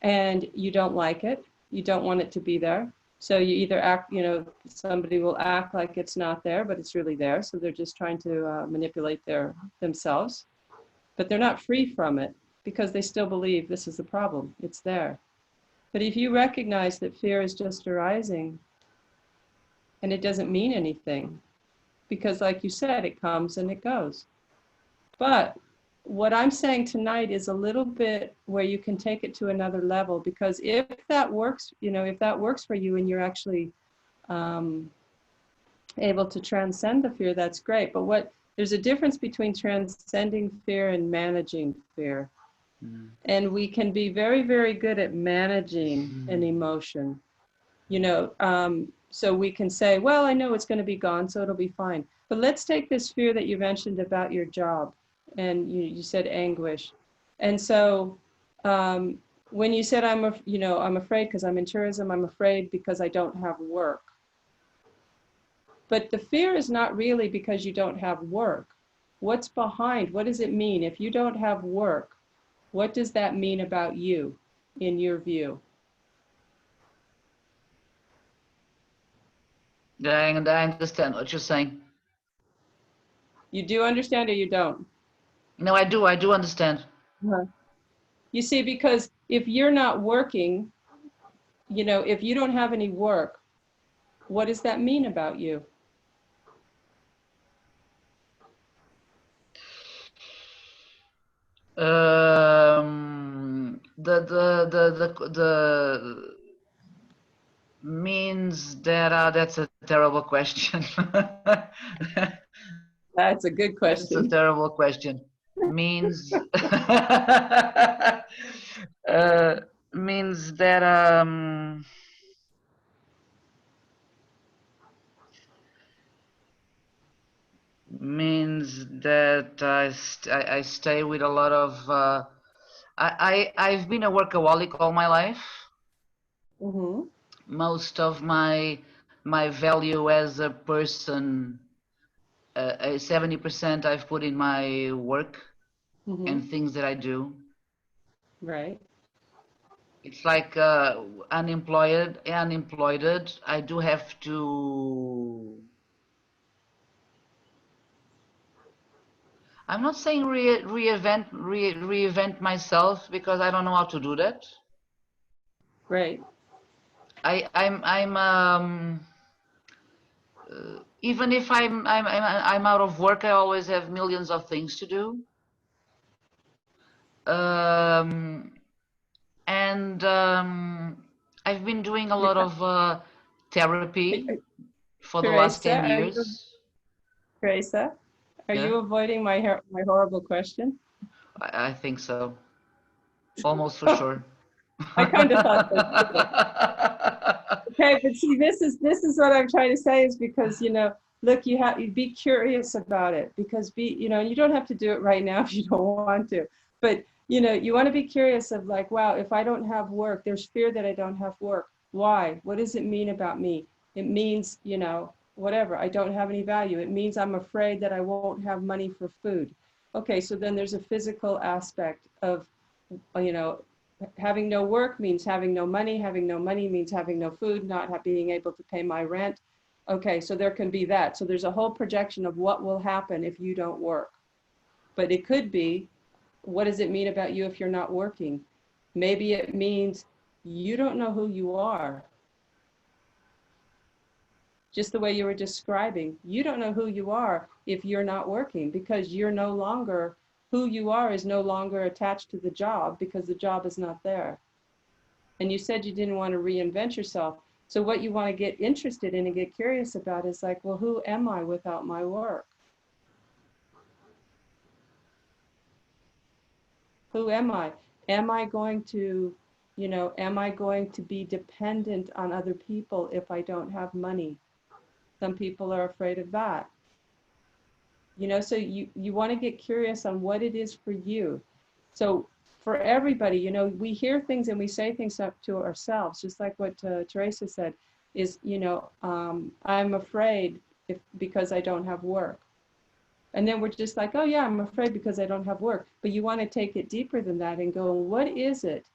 and you don't like it, you don't want it to be there. So you either act, somebody will act like it's not there, but it's really there. So they're just trying to manipulate themselves. But they're not free from it because they still believe this is the problem. It's there. But if you recognize that fear is just arising and it doesn't mean anything, because like you said, it comes and it goes. But what I'm saying tonight is a little bit where you can take it to another level, because if that works, you know, if that works for you and you're actually able to transcend the fear, that's great. But there's a difference between transcending fear and managing fear. And we can be very, very good at managing an emotion, you know, so we can say, well, I know it's going to be gone, so it'll be fine. But let's take this fear that you mentioned about your job, and you said anguish. And so when you said, I'm afraid because I'm in tourism, I'm afraid because I don't have work. But the fear is not really because you don't have work. What's behind? What does it mean? If you don't have work, what does that mean about you, in your view? Yeah, I understand what you're saying. You do understand or you don't? No, I do understand. You see, because if you're not working, you know, if you don't have any work, what does that mean about you? The means that that's a terrible question. That's a good It's a question. terrible question. Means means that means that I stay with a lot of I've been a workaholic all my life. Mm-hmm. Most of my value as a person, 70% I've put in my work and things that I do. Right. It's like unemployed. I do have to. I'm not saying reinvent myself, because I don't know how to do that. Right. I'm even if I'm out of work, I always have millions of things to do. And I've been doing a lot of therapy for the last 10 years. Teresa, are Yeah, you avoiding my horrible question? I think so. Almost for sure. I kind of thought so too. Okay, but see, this is what I'm trying to say, is because, you know, look, you be curious about it, because you know, you don't have to do it right now if you don't want to, but you know, you want to be curious of like, wow, if I don't have work, there's fear that I don't have work. Why? What does it mean about me? It means, you know, whatever, I don't have any value. It means I'm afraid that I won't have money for food. Okay, so then there's a physical aspect of, you know, having no work means having no money means having no food, not being able to pay my rent. Okay, so there can be that. So there's a whole projection of what will happen if you don't work. But it could be, what does it mean about you if you're not working? Maybe it means you don't know who you are. Just the way you were describing, you don't know who you are if you're not working, because you're no longer, who you are is no longer attached to the job, because the job is not there. And you said you didn't want to reinvent yourself. So what you want to get interested in and get curious about is like, well, who am I without my work? Who am I? Am I going to, you know, am I going to be dependent on other people if I don't have money? Some people are afraid of that. You know, so you want to get curious on what it is for you. So for everybody, you know, we hear things and we say things up to ourselves, just like what Teresa said, is, you know, I'm afraid because I don't have work. And then we're just like, oh yeah, I'm afraid because I don't have work. But you want to take it deeper than that and go, what is it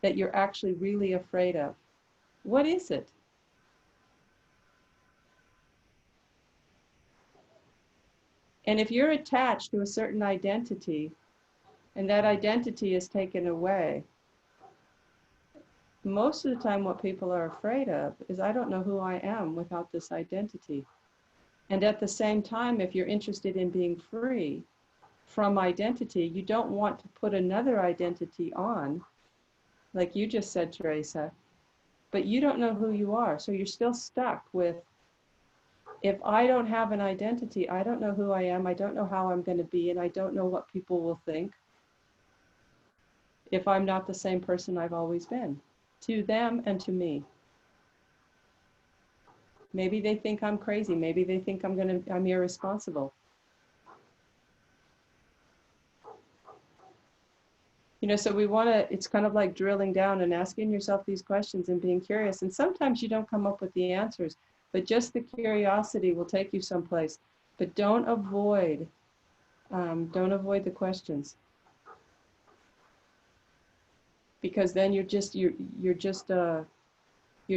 that you're actually really afraid of? What is it? And if you're attached to a certain identity, and that identity is taken away, Most of the time what people are afraid of is, I don't know who I am without this identity. And at the same time, if you're interested in being free from identity, you don't want to put another identity on, like you just said, Teresa, but you don't know who you are. So you're still stuck with, if I don't have an identity, I don't know who I am, I don't know how I'm going to be, and I don't know what people will think if I'm not the same person I've always been, to them and to me. Maybe they think I'm crazy. Maybe they think I'm irresponsible. You know, so we want to, it's kind of like drilling down and asking yourself these questions and being curious. And sometimes you don't come up with the answers, but just the curiosity will take you someplace. But don't avoid the questions, because then you're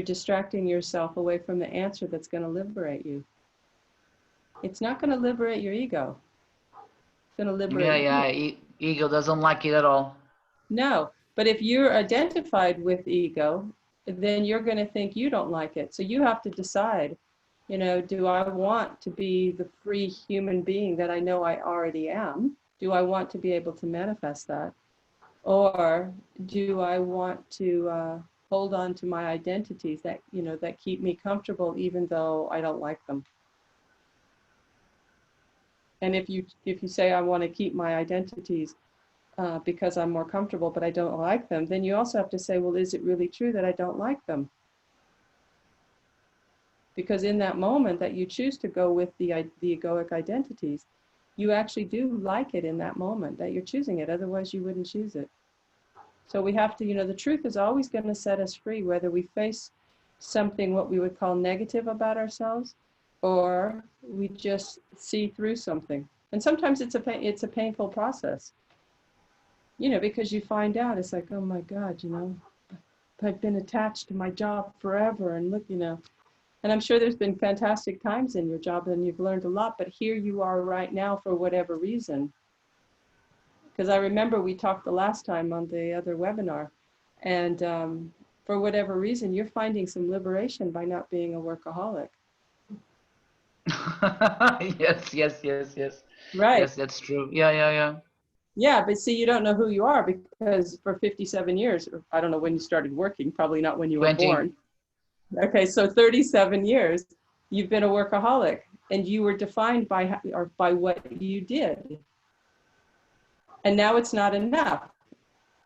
distracting yourself away from the answer that's going to liberate you. It's not going to liberate your ego. It's going to liberate you. Ego doesn't like it at all. No, but if you're identified with ego, then you're going to think you don't like it. So you have to decide, you know, do I want to be the free human being that I know I already am? Do I want to be able to manifest that? Or do I want to hold on to my identities that, you know, that keep me comfortable even though I don't like them? And if you say I want to keep my identities because I'm more comfortable, but I don't like them, then you also have to say, well, is it really true that I don't like them? Because in that moment that you choose to go with the egoic identities, you actually do like it in that moment that you're choosing it. Otherwise, you wouldn't choose it. So we have to, you know, the truth is always going to set us free, whether we face something what we would call negative about ourselves, or we just see through something. And sometimes it's a painful process. You know, because you find out, it's like, oh my God, you know, I've been attached to my job forever, and look, you know, and I'm sure there's been fantastic times in your job and you've learned a lot, but here you are right now for whatever reason. Because I remember we talked the last time on the other webinar, and for whatever reason, you're finding some liberation by not being a workaholic. Yes. Right. Yes, that's true. Yeah. Yeah, but see, you don't know who you are because for 57 years, or I don't know when you started working, probably not when you 20. were born. Okay, so 37 years, you've been a workaholic, and you were defined by what you did. And now it's not enough.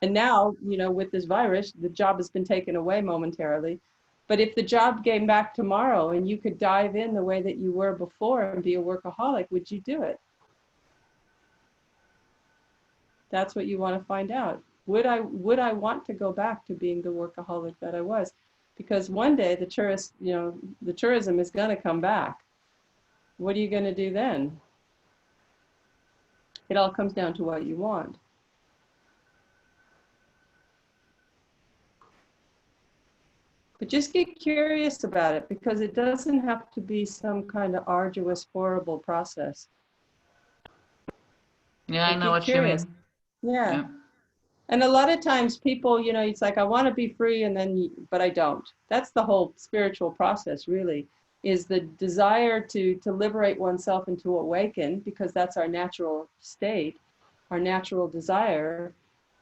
And now, you know, with this virus, the job has been taken away momentarily. But if the job came back tomorrow and you could dive in the way that you were before and be a workaholic, would you do it? That's what you want to find out. Would I want to go back to being the workaholic that I was? Because one day the tourism is going to come back. What are you going to do then? It all comes down to what you want. But just get curious about it, because it doesn't have to be some kind of arduous, horrible process. Yeah, I know what curious. you mean. Yeah. And a lot of times people, you know, it's like, I want to be free, and then, but I don't. That's the whole spiritual process, really, is the desire to liberate oneself and to awaken, because that's our natural state, our natural desire.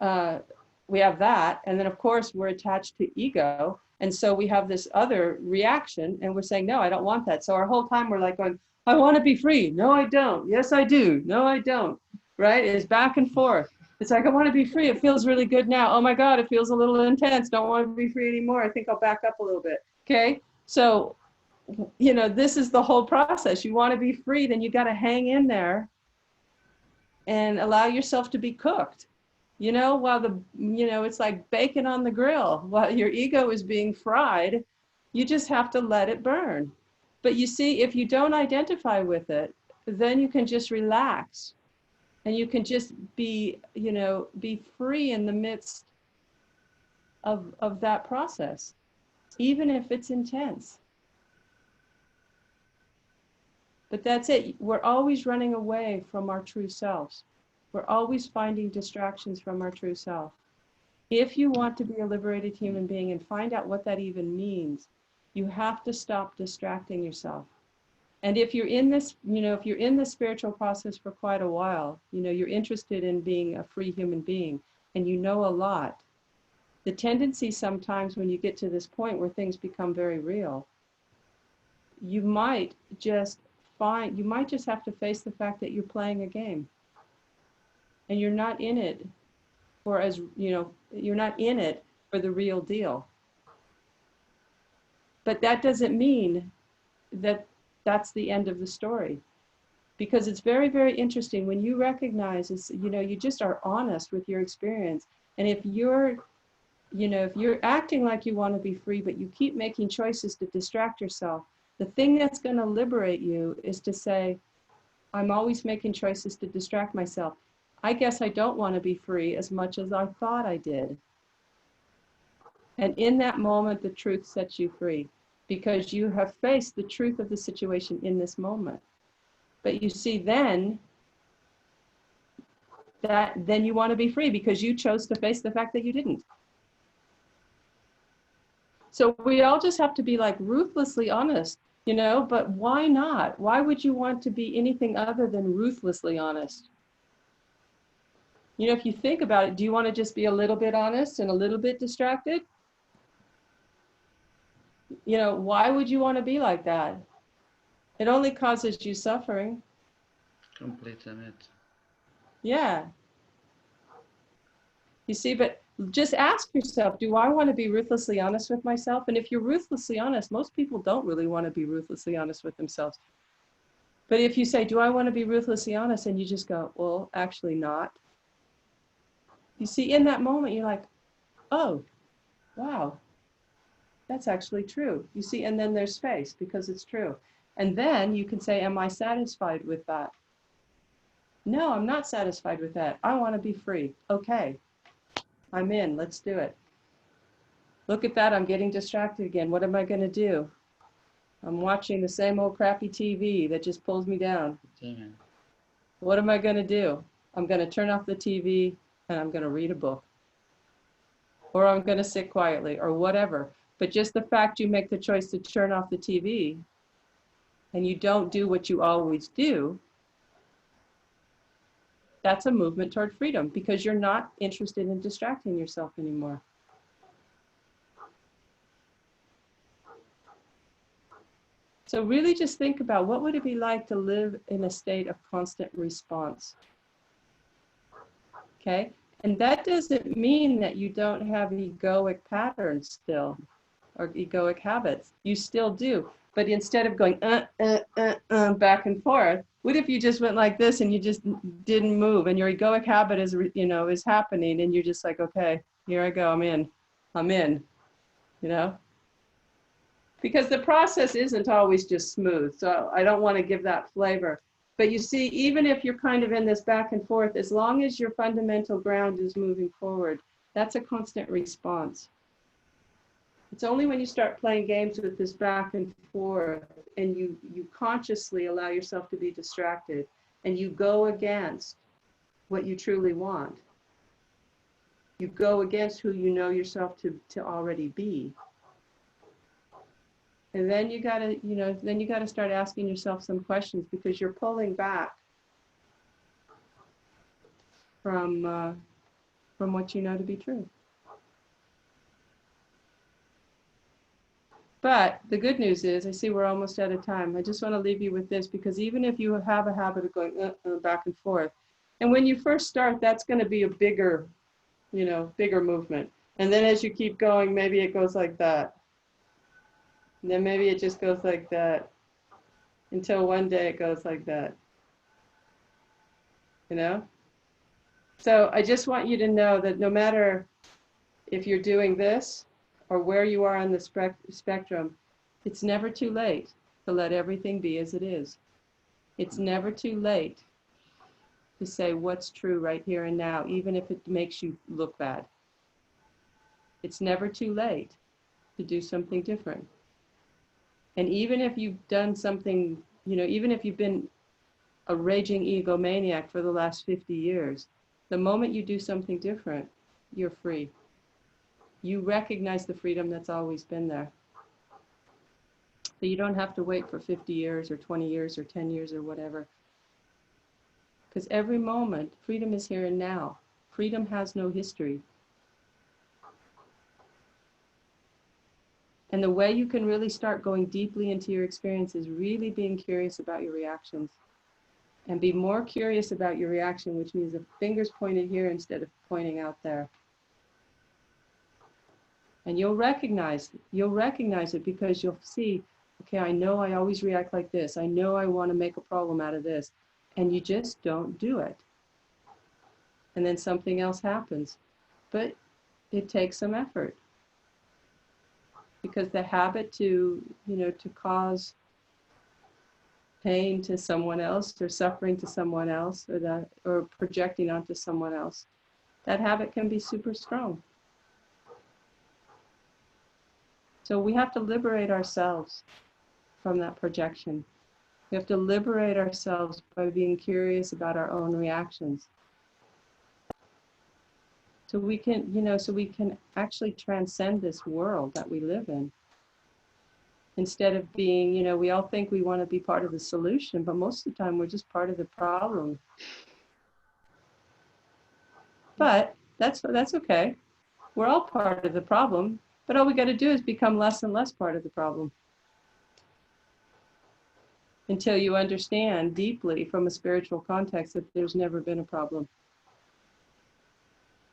We have that. And then, of course, we're attached to ego. And so we have this other reaction, and we're saying, no, I don't want that. So our whole time we're like going, I want to be free. No, I don't. Yes, I do. No, I don't. Right? It's back and forth. It's like, I want to be free. It feels really good now. Oh my God, it feels a little intense. Don't want to be free anymore. I think I'll back up a little bit. Okay. So, you know, this is the whole process. You want to be free, then you got to hang in there and allow yourself to be cooked. You know, while it's like bacon on the grill. While your ego is being fried, you just have to let it burn. But you see, if you don't identify with it, then you can just relax. And you can just be, you know, be free in the midst of that process, even if it's intense. But that's it. We're always running away from our true selves. We're always finding distractions from our true self. if you want to be a liberated human being and find out what that even means, you have to stop distracting yourself. And if you're in this, if you're in the spiritual process for quite a while, you're interested in being a free human being and you know a lot, the tendency sometimes when you get to this point where things become very real, you might just have to face the fact that you're playing a game and you're not in it you're not in it for the real deal. But that doesn't mean that that's the end of the story, because it's very, very interesting when you recognize you just are honest with your experience. And if you're acting like you want to be free, but you keep making choices to distract yourself, the thing that's going to liberate you is to say, I'm always making choices to distract myself. I guess I don't want to be free as much as I thought I did. And in that moment, the truth sets you free, because you have faced the truth of the situation in this moment. But you see, then you want to be free because you chose to face the fact that you didn't. So we all just have to be like ruthlessly honest, but why not? Why would you want to be anything other than ruthlessly honest? If you think about it, do you want to just be a little bit honest and a little bit distracted? Why would you want to be like that? It only causes you suffering. Completamente. Yeah. You see, but just ask yourself, do I want to be ruthlessly honest with myself? And if you're ruthlessly honest, most people don't really want to be ruthlessly honest with themselves. But if you say, do I want to be ruthlessly honest? And you just go, well, actually not. You see, in that moment, you're like, oh, wow, that's actually true. You see, and then there's space because it's true. And then you can say, am I satisfied with that? No, I'm not satisfied with that. I want to be free. Okay, I'm in. Let's do it. Look at that. I'm getting distracted again. What am I going to do? I'm watching the same old crappy TV that just pulls me down. Amen. What am I going to do? I'm going to turn off the TV and I'm going to read a book. Or I'm going to sit quietly or whatever. But just the fact you make the choice to turn off the TV and you don't do what you always do, that's a movement toward freedom, because you're not interested in distracting yourself anymore. So really just think about, what would it be like to live in a state of constant response? Okay? And that doesn't mean that you don't have egoic patterns still, or egoic habits. You still do. But instead of going back and forth, what if you just went like this and you just didn't move, and your egoic habit is happening, and you're just like, okay, here I go, I'm in, Because the process isn't always just smooth, so I don't want to give that flavor. But you see, even if you're kind of in this back and forth, as long as your fundamental ground is moving forward, that's a constant response. It's only when you start playing games with this back and forth and you consciously allow yourself to be distracted and you go against what you truly want. You go against who you know yourself to already be. And then you gotta start asking yourself some questions, because you're pulling back from what you know to be true. But the good news is, I see we're almost out of time. I just want to leave you with this, because even if you have a habit of going back and forth, and when you first start, that's going to be a bigger movement. And then as you keep going, maybe it goes like that. And then maybe it just goes like that, until one day it goes like that. So I just want you to know that no matter if you're doing this or where you are on the spectrum, it's never too late to let everything be as it is. It's never too late to say what's true right here and now, even if it makes you look bad. It's never too late to do something different. And even if you've done something, even if you've been a raging egomaniac for the last 50 years, the moment you do something different, you're free. you recognize the freedom that's always been there. So you don't have to wait for 50 years or 20 years or 10 years or whatever. Because every moment, freedom is here and now. Freedom has no history. And the way you can really start going deeply into your experience is really being curious about your reactions. And be more curious about your reaction, which means the finger's pointed here instead of pointing out there. And you'll recognize it because you'll see, okay, I know I always react like this. I know I want to make a problem out of this. And you just don't do it. And then something else happens. But it takes some effort. Because the habit to cause pain to someone else or suffering to someone else or projecting onto someone else, that habit can be super strong. So we have to liberate ourselves from that projection. We have to liberate ourselves by being curious about our own reactions. So we can actually transcend this world that we live in. Instead of being, we all think we want to be part of the solution, but most of the time we're just part of the problem. But that's okay. We're all part of the problem, but all we got to do is become less and less part of the problem. Until you understand deeply from a spiritual context that there's never been a problem.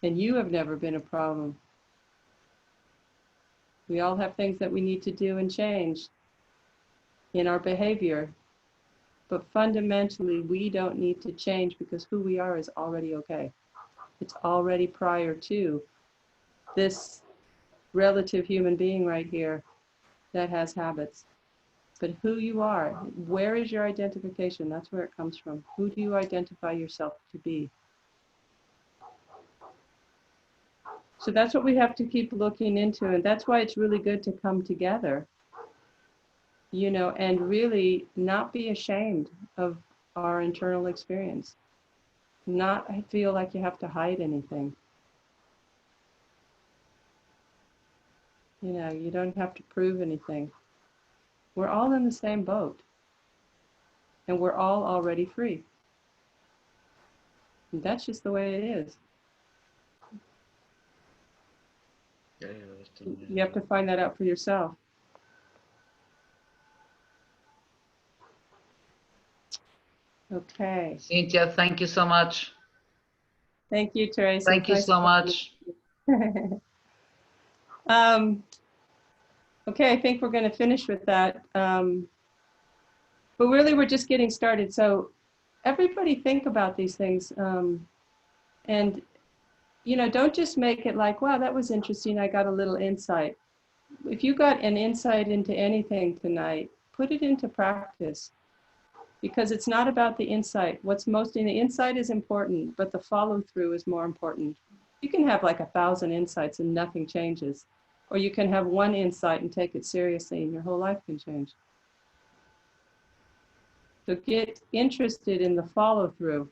And you have never been a problem. We all have things that we need to do and change in our behavior. But fundamentally, we don't need to change because who we are is already okay. It's already prior to this relative human being right here that has habits. But who you are, where is your identification? That's where it comes from. Who do you identify yourself to be? So that's what we have to keep looking into, and that's why it's really good to come together, and really not be ashamed of our internal experience. Not feel like you have to hide anything. You don't have to prove anything. We're all in the same boat, and we're all already free. And that's just the way it is. You have to find that out for yourself. Okay. Cynthia, thank you so much. Thank you, Teresa. Thank you so much. Okay, I think we're going to finish with that. But really, we're just getting started. So everybody think about these things. And don't just make it like, wow, that was interesting. I got a little insight. If you got an insight into anything tonight, put it into practice. Because it's not about the insight. The insight is important, but the follow through is more important. You can have like 1,000 insights and nothing changes. Or you can have one insight and take it seriously and your whole life can change. So get interested in the follow through.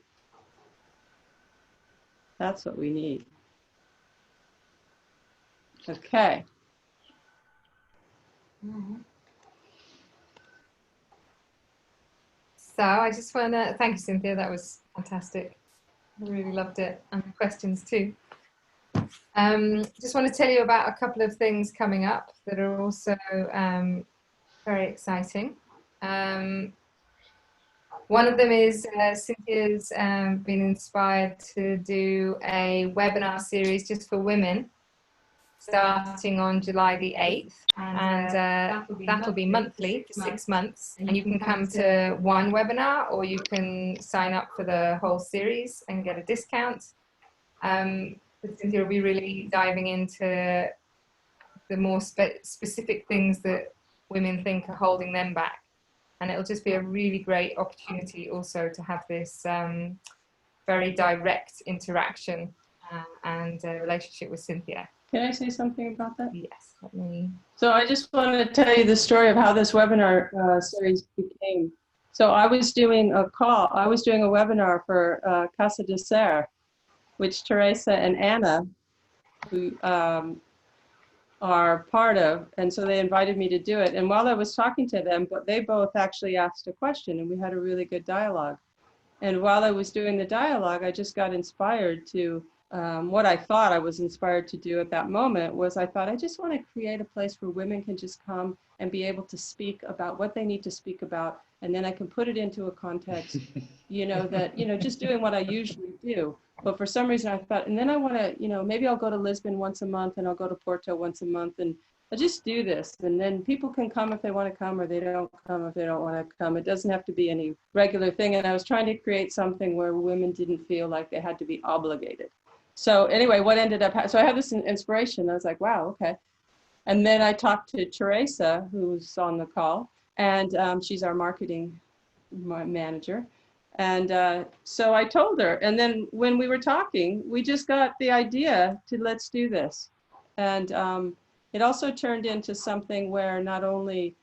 That's what we need. Okay. So I just want to thank you, Cynthia. That was fantastic. I really loved it, and the questions too. Just want to tell you about a couple of things coming up that are also very exciting. One of them is Cynthia's been inspired to do a webinar series just for women, starting on July the 8th, and that'll be monthly for 6 months, and you can come to one webinar or you can sign up for the whole series and get a discount. Cynthia will be really diving into the more specific things that women think are holding them back, and it'll just be a really great opportunity also to have this very direct interaction and relationship with Cynthia. Can I say something about that? Yes, let me. So I just want to tell you the story of how this webinar series became. So I was doing a webinar for Casa de Ser, which Teresa and Anna, who are part of. And so they invited me to do it. And while I was talking to them, but they both actually asked a question, and we had a really good dialogue. And while I was doing the dialogue, I just got inspired to, what I thought I was inspired to do at that moment was I thought, I just want to create a place where women can just come and be able to speak about what they need to speak about. And then I can put it into a context, just doing what I usually do. But for some reason I thought, and then I want to, maybe I'll go to Lisbon once a month and I'll go to Porto once a month and I'll just do this. And then people can come if they want to come or they don't come if they don't want to come. It doesn't have to be any regular thing. And I was trying to create something where women didn't feel like they had to be obligated. So anyway, what ended up, so I had this inspiration. I was like, wow, okay. And then I talked to Teresa, who's on the call, and she's our marketing manager. And so I told her, and then when we were talking, we just got the idea to let's do this. And it also turned into something where not only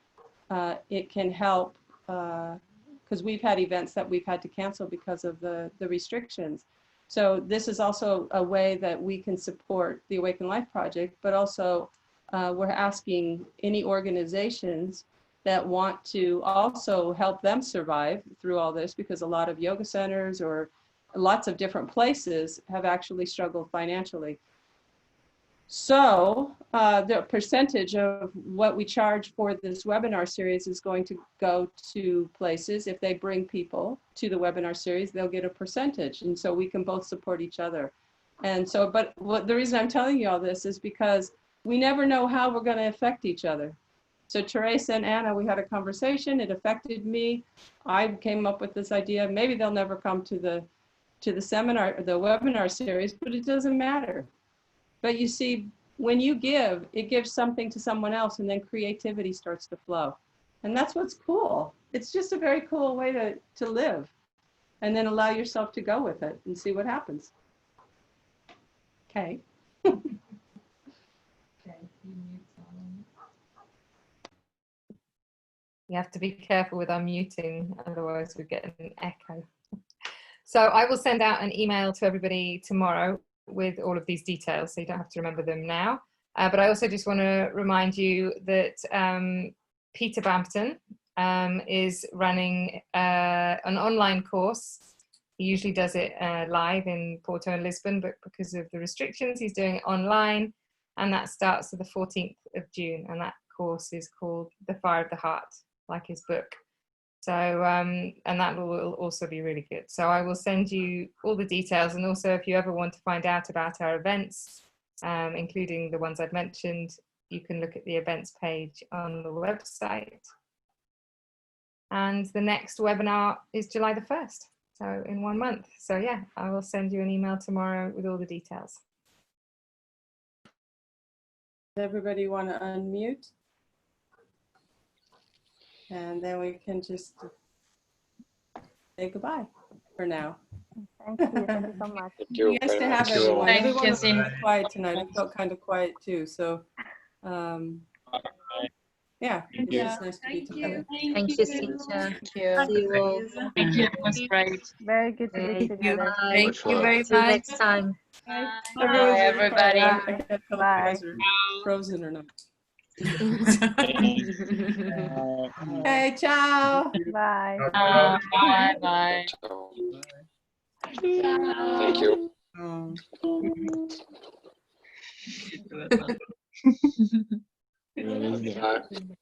it can help, because we've had events that we've had to cancel because of the restrictions. So this is also a way that we can support the Awaken Life Project, but also we're asking any organizations that want to also help them survive through all this, because a lot of yoga centers or lots of different places have actually struggled financially. So the percentage of what we charge for this webinar series is going to go to places. If they bring people to the webinar series, they'll get a percentage. And so we can both support each other. And so, but the reason I'm telling you all this is because we never know how we're going to affect each other. So Teresa and Anna, we had a conversation. It affected me. I came up with this idea. Maybe they'll never come to the seminar, the webinar series, but it doesn't matter. But you see, when you give, it gives something to someone else, and then creativity starts to flow. And that's what's cool. It's just a very cool way to live, and then allow yourself to go with it and see what happens. Okay. You have to be careful with unmuting, otherwise we get an echo. So I will send out an email to everybody tomorrow with all of these details, so you don't have to remember them now. But I also just want to remind you that Peter Bampton is running an online course. He usually does it live in Porto and Lisbon, but because of the restrictions, he's doing it online, and that starts on the 14th of June, and that course is called The Fire of the Heart, like his book. So, and that will also be really good. So I will send you all the details. And also if you ever want to find out about our events, including the ones I've mentioned, you can look at the events page on the website. And the next webinar is July the 1st. So in 1 month. So yeah, I will send you an email tomorrow with all the details. Does everybody want to unmute? And then we can just say goodbye for now. Thank you so much. Thank you Nice to very have much. everyone. Thank Everyone you, was kind of Cynthia. quiet tonight. I felt kind of quiet too. So, yeah, it's just nice to be together. Thank you, Cynthia. Thank you. See you all. Thank you. It was great. Very good to be together. Bye. Thank you very See you much. next time. Bye, Everyone's really everybody. quiet. I can't tell if you Bye. guys are frozen or not. Hey, ciao. Bye. Bye. Bye. So, thank you. Oh. Bye.